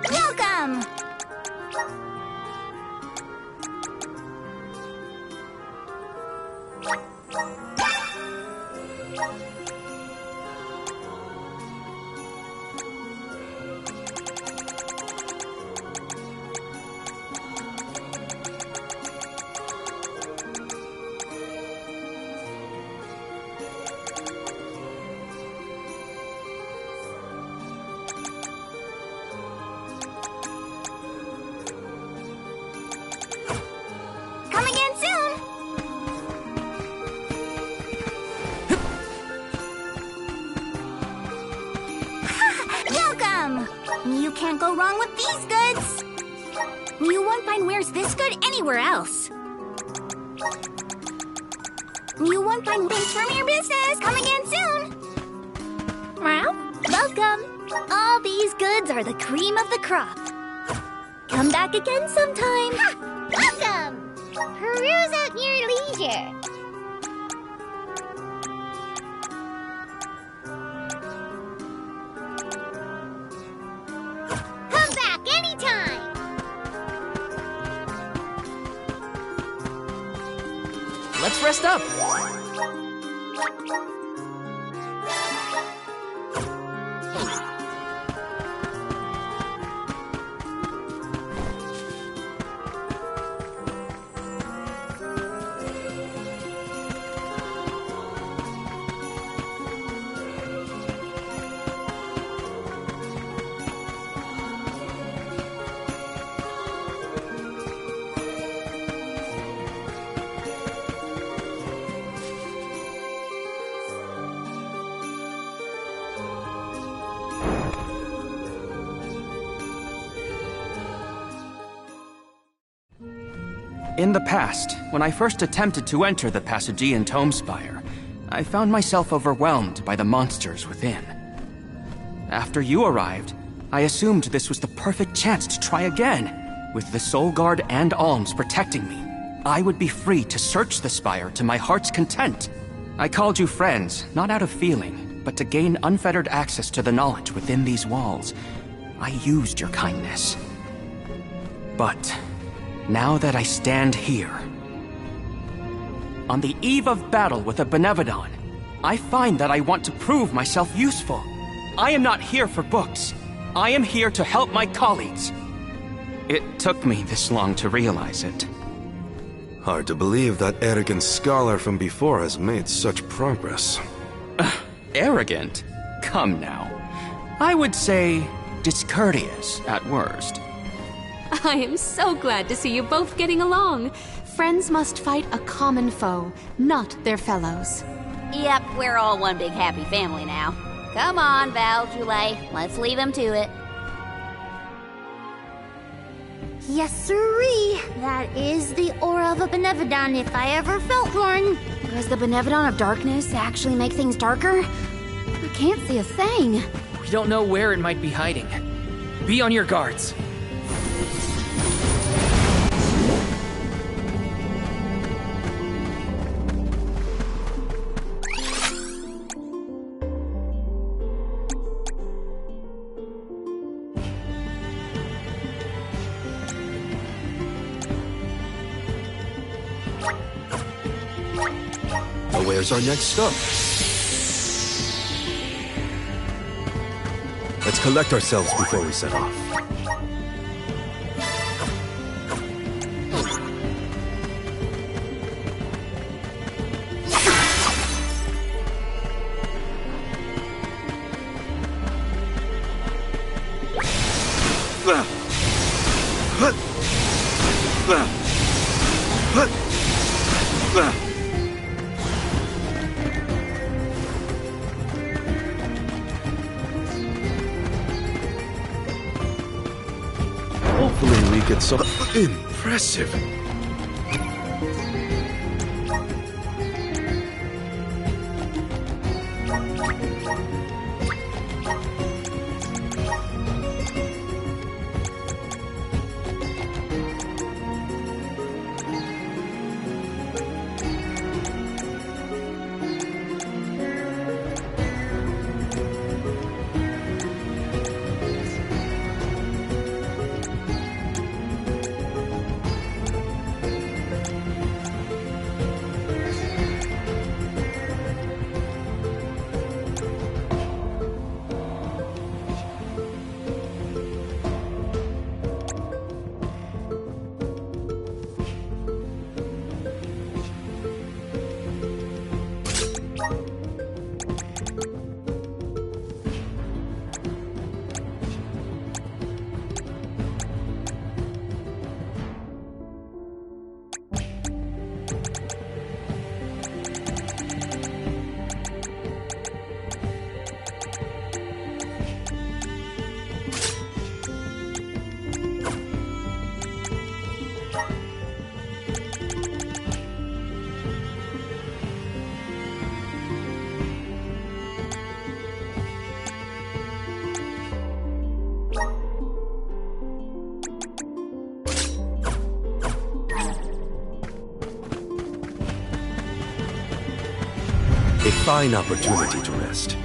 Welcome! Come again soon! Welcome! You can't go wrong with these goods! You won't find wares this good anywhere else. You won't find things from your business! Come again soon! Well, welcome! All these goods are the cream of the crop. Come back again sometime! Welcome! Peruse at your leisure. Come back anytime. Let's rest up. In the past, when I first attempted to enter the Passagean Tome Spire, I found myself overwhelmed by the monsters within. After you arrived, I assumed this was the perfect chance to try again. With the Soul Guard and Alms protecting me, I would be free to search the Spire to my heart's content. I called you friends, not out of feeling, but to gain unfettered access to the knowledge within these walls. I used your kindness. But now that I stand here, on the eve of battle with a Benevodon, I find that I want to prove myself useful. I am not here for books. I am here to help my colleagues. It took me this long to realize it. Hard to believe that arrogant scholar from before has made such progress. Arrogant? Come now. I would say discourteous at worst. I am so glad to see you both getting along. Friends must fight a common foe, not their fellows. Yep, we're all one big happy family now. Come on, Val, Julie. Let's leave him to it. Yes, sirree. That is the aura of a Benevodon if I ever felt one. Does the Benevodon of darkness actually make things darker? I can't see a thing. We don't know where it might be hiding. Be on your guards. Where's our next stop? Let's collect ourselves before we set off. Hopefully we get some... Impressive! A fine opportunity to rest.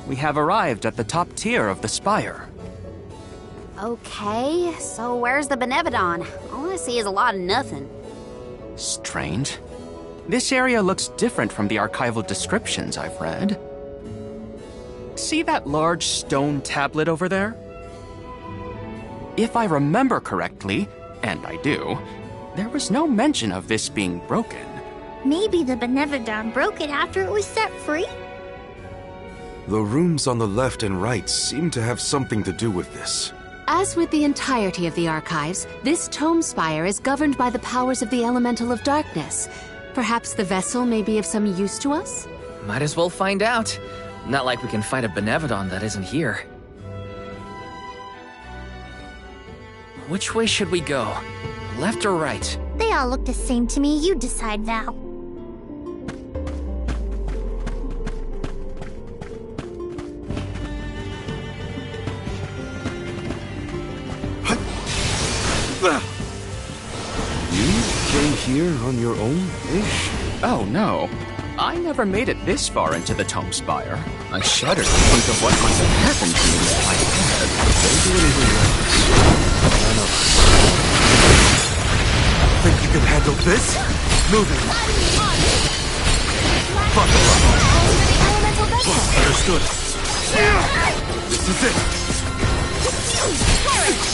We have arrived at the top tier of the spire. Okay, so where's the Benevodon? All I see is a lot of nothing. Strange. This area looks different from the archival descriptions I've read. See that large stone tablet over there? If I remember correctly, and I do, there was no mention of this being broken. Maybe the Benevodon broke it after it was set free? The rooms on the left and right seem to have something to do with this. As with the entirety of the archives, this tome spire is governed by the powers of the elemental of darkness. Perhaps the vessel may be of some use to us? Might as well find out. Not like we can find a Benevodon that isn't here. Which way should we go? Left or right? They all look the same to me. You decide, Val. You came here on your own, Ish? Oh, no. I never made it this far into the Tome Spire. I shudder to think of what must have happened to me if I had. Don't do anything reckless. None of us. Think you can handle this? Moving. Buckle up. Understood. This is it.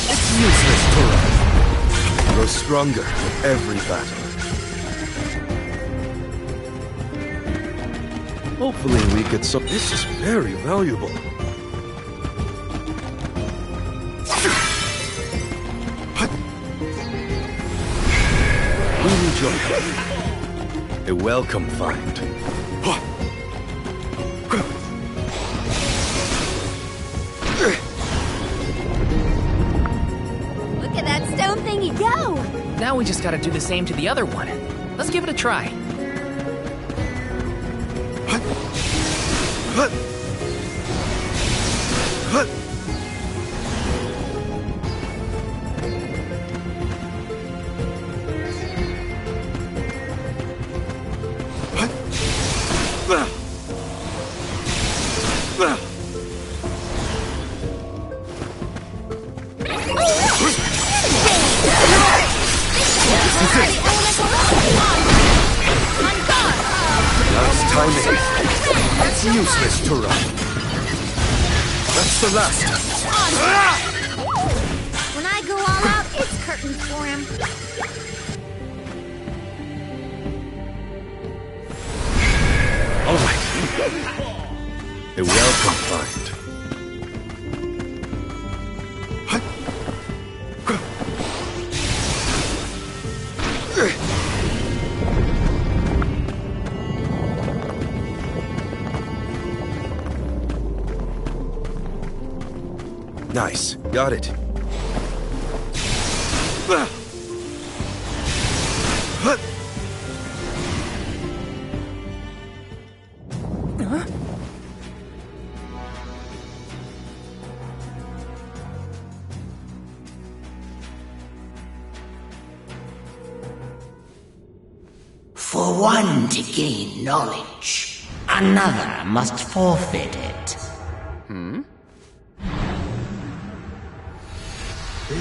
It's useless to run. Grow stronger with every battle. Hopefully we get some... This is very valuable. We need your help. A welcome find. Look at that stone thingy go! Now we just gotta do the same to the other one. Let's give it a try. It's useless to run. That's the last. When I go all out, it's curtains for him. All right. A welcome find. Nice. Got it. For one to gain knowledge, another must forfeit it.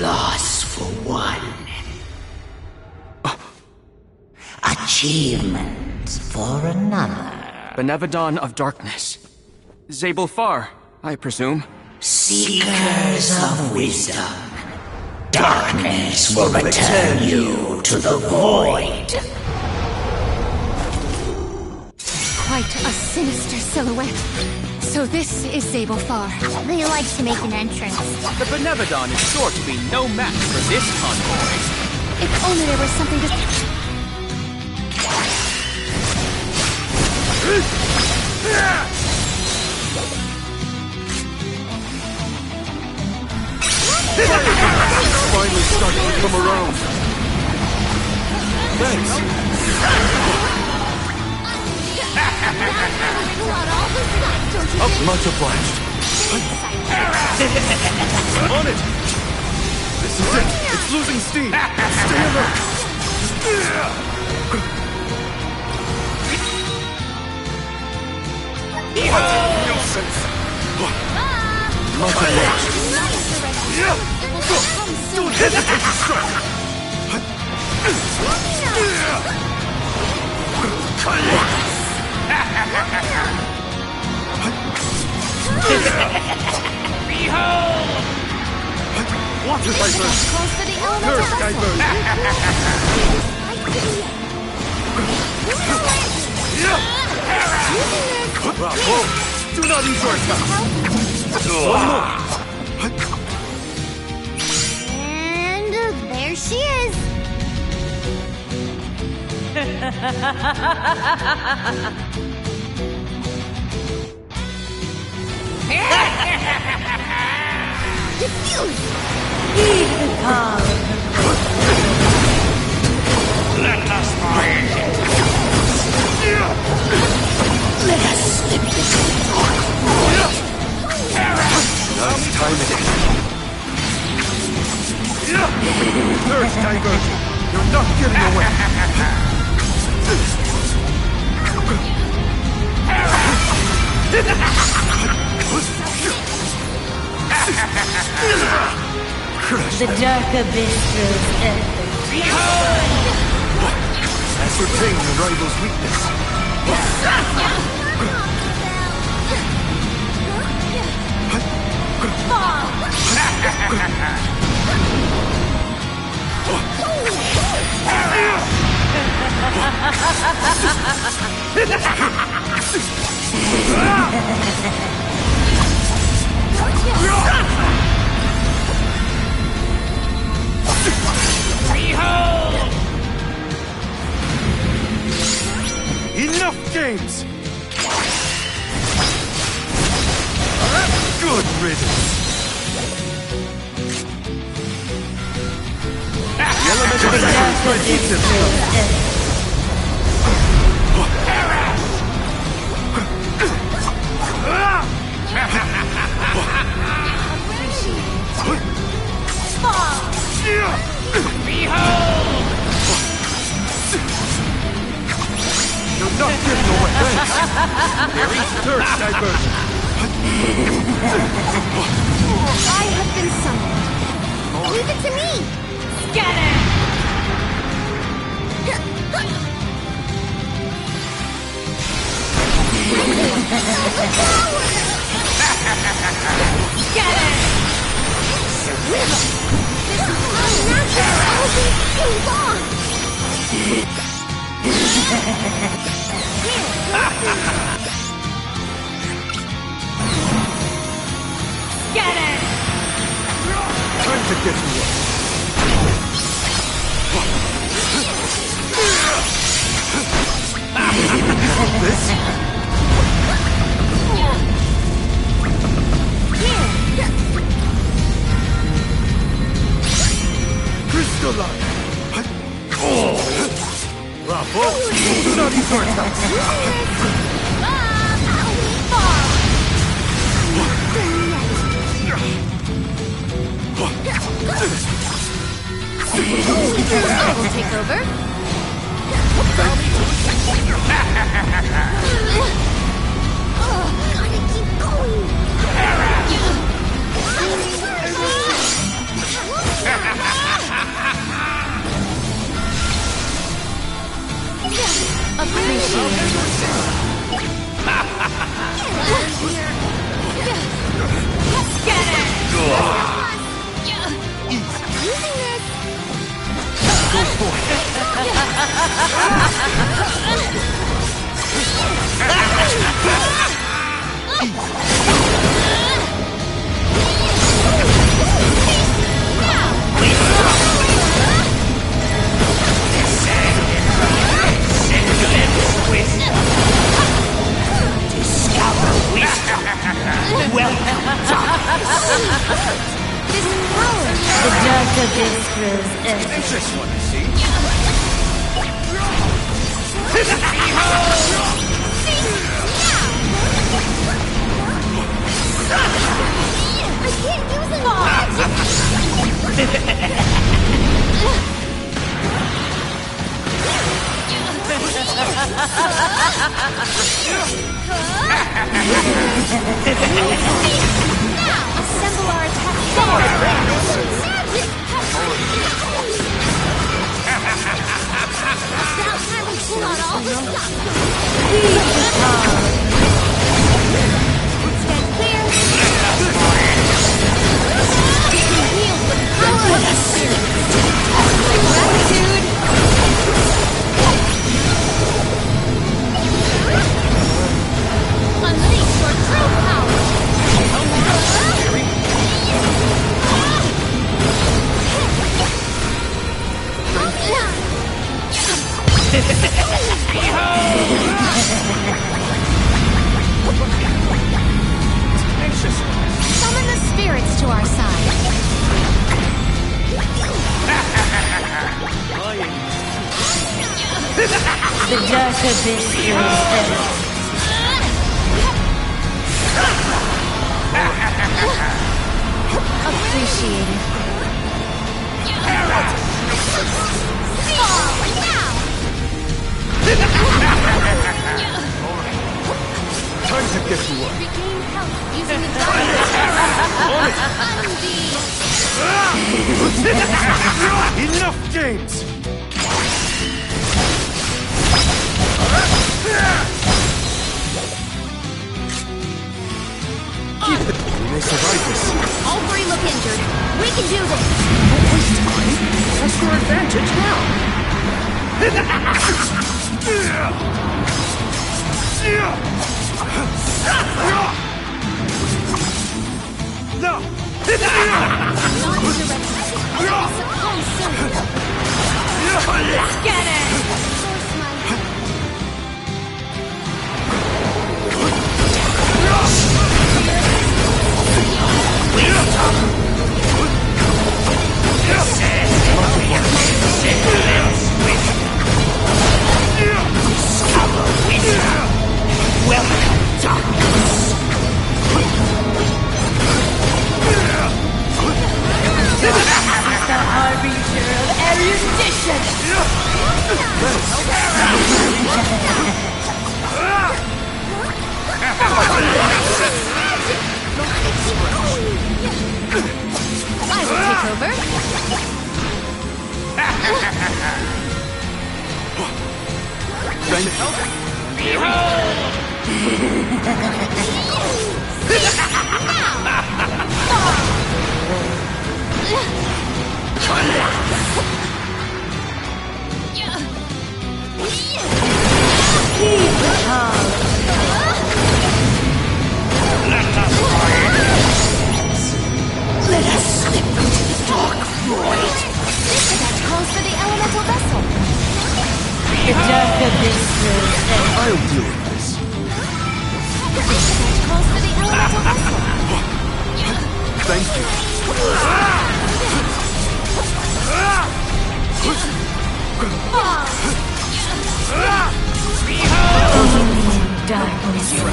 Loss for one. Achievement for another. Benevodoner of Darkness. Zabel Far, I presume. Seekers of wisdom. Darkness will return you to the void. Quite a sinister silhouette. So this is Zabel Far. They like to make an entrance. The Benevodoner is sure to be no match for this convoy. If only there was something to... Finally starting to come around. Thanks. Much obliged. On it! This is it! It's losing steam! Stay alert! What a nuisance! Much obliged. Don't hesitate to strike! Behold! Water diversion! Curse diversion! Bravo! Do not enjoy yourself! One more! And there she is. Diffuse! Let us find it! Let us slip this Nice timing. Curse diversion! You're not getting away! The dark abyss grows ever. Ascertain the rival's weakness. Behold! Enough games! Good riddance! The elemental repeats itself. Behold! You're not getting away. Thanks. Very third diversion. I have been summoned. Leave it to me. Scatter! Scatter! Scatter! Time to get to work. This? Crystalline! Bravo! Bloody vortex! I will take over. Gotta keep going. The dark abyss grows ever. Just want to see. I can't use it all. Now, assemble our attack forward. About time we pull out all the stuff. Stand clear. Be healed with the power of the spirit. Gratitude. Unleash your true power. Summon the spirits to our side. The dark abyss grows ever. Appreciated. Time Time to get to work. Regain health using the diamond. Enough games! Keep it. We may survive this. All three look injured. We can do this. Don't waste time. That's your advantage now. No! Let's get it! Welcome, darkness. This is the harbinger of erudition! I will take over. Thank you. Let us slip into the dark void. That calls for the elemental vessel. The death of this world I'll deal with this. That calls for the elemental vessel. Thank you. darkness is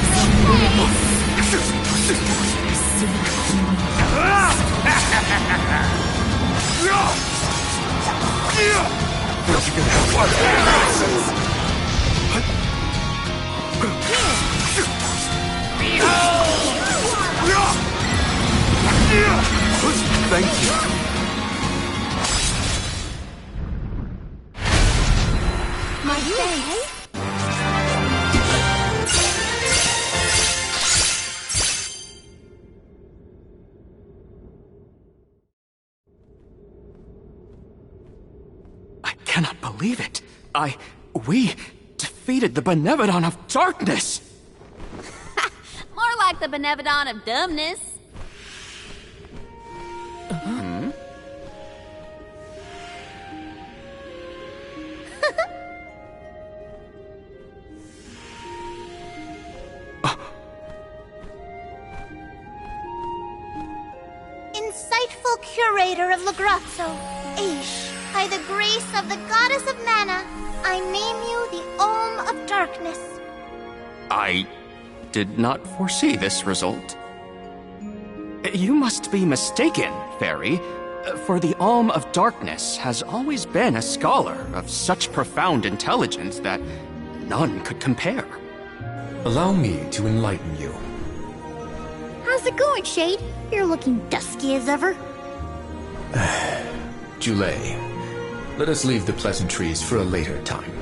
But you can help us. Thank you. My thanks. I cannot believe it. We defeated the Benevodoner of darkness! More like the Benevodoner of dumbness. Insightful curator of Lagrazzo, Aish, by the grace of the goddess of Mana, I name you the Alm of Darkness. I did not foresee this result. You must be mistaken, Fairy, for the Alm of Darkness has always been a scholar of such profound intelligence that none could compare. Allow me to enlighten you. How's it going, Shade? You're looking dusky as ever. Julay, let us leave the pleasantries for a later time.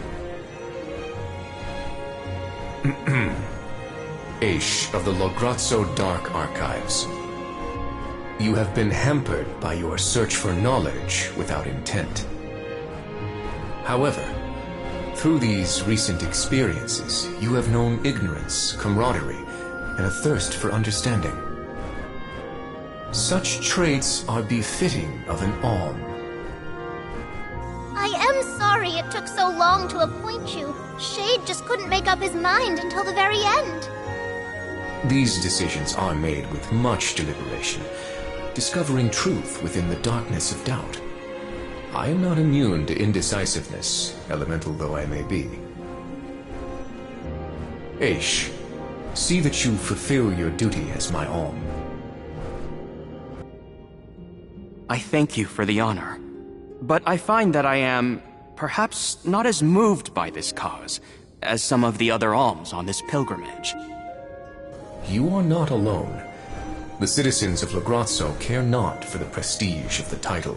Aish of the Lagrazzo Dark Archives. You have been hampered by your search for knowledge without intent. However, through these recent experiences, you have known ignorance, camaraderie, and a thirst for understanding. Such traits are befitting of an Alm. I am sorry it took so long to appoint you. Shade just couldn't make up his mind until the very end. These decisions are made with much deliberation, discovering truth within the darkness of doubt. I am not immune to indecisiveness, elemental though I may be. Aish, see that you fulfill your duty as my Alm. I thank you for the honor, but I find that I am perhaps not as moved by this cause as some of the other alms on this pilgrimage. You are not alone. The citizens of Lograzzo care not for the prestige of the title.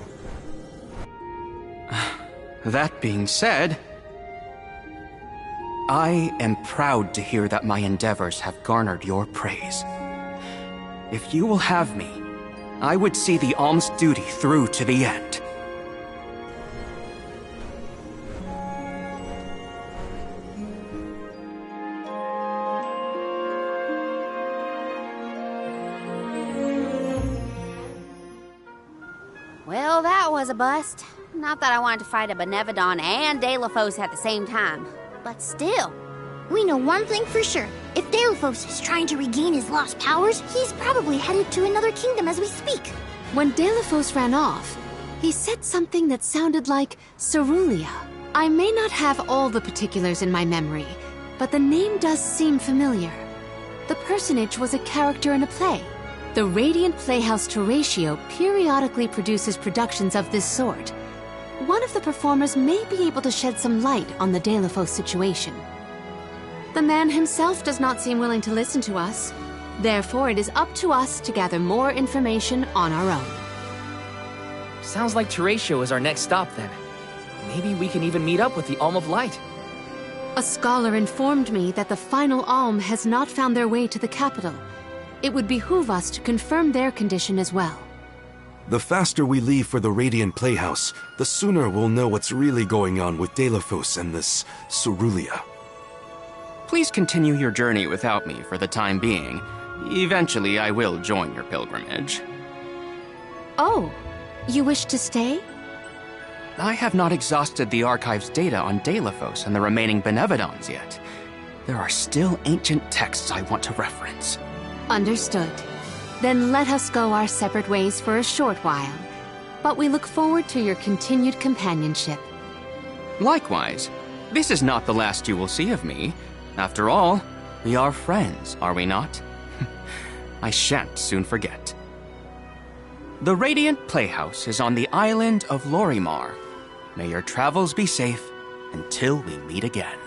That being said, I am proud to hear that my endeavors have garnered your praise. If you will have me, I would see the alms duty through to the end. Well, that was a bust. Not that I wanted to fight a Benevodoner and Delafos at the same time, but still. We know one thing for sure. If Delafos is trying to regain his lost powers, he's probably headed to another kingdom as we speak. When Delafos ran off, he said something that sounded like Cerulia. I may not have all the particulars in my memory, but the name does seem familiar. The personage was a character in a play. The Radiant Playhouse Toratio periodically produces productions of this sort. One of the performers may be able to shed some light on the Delafos situation. The man himself does not seem willing to listen to us. Therefore, it is up to us to gather more information on our own. Sounds like Toratio is our next stop, then. Maybe we can even meet up with the Alm of Light. A scholar informed me that the final Alm has not found their way to the capital. It would behoove us to confirm their condition as well. The faster we leave for the Radiant Playhouse, the sooner we'll know what's really going on with Delafos and this Cerulia. Please continue your journey without me for the time being. Eventually, I will join your pilgrimage. Oh, you wish to stay? I have not exhausted the archive's data on Delafos and the remaining Benevodons yet. There are still ancient texts I want to reference. Understood. Then let us go our separate ways for a short while. But we look forward to your continued companionship. Likewise. This is not the last you will see of me. After all, we are friends, are we not? I shan't soon forget. The Radiant Playhouse is on the island of Lorimar. May your travels be safe until we meet again.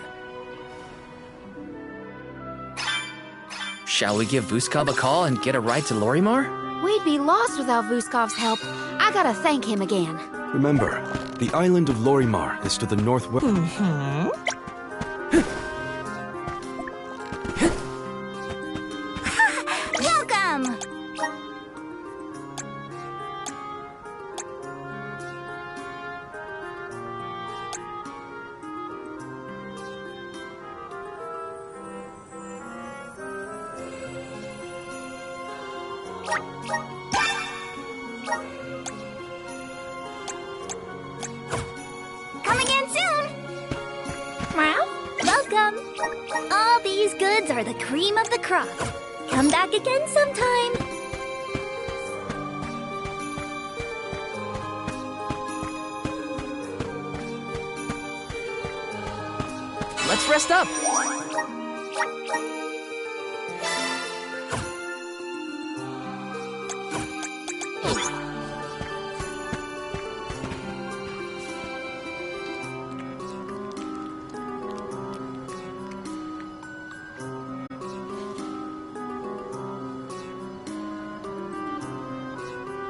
Shall we give Vuskov a call and get a ride to Lorimar? We'd be lost without Vuskov's help. I gotta thank him again. Remember, the island of Lorimar is to the northwest. Welcome! Come again soon! Welcome! All these goods are the cream of the crop. Come back again sometime. Let's rest up!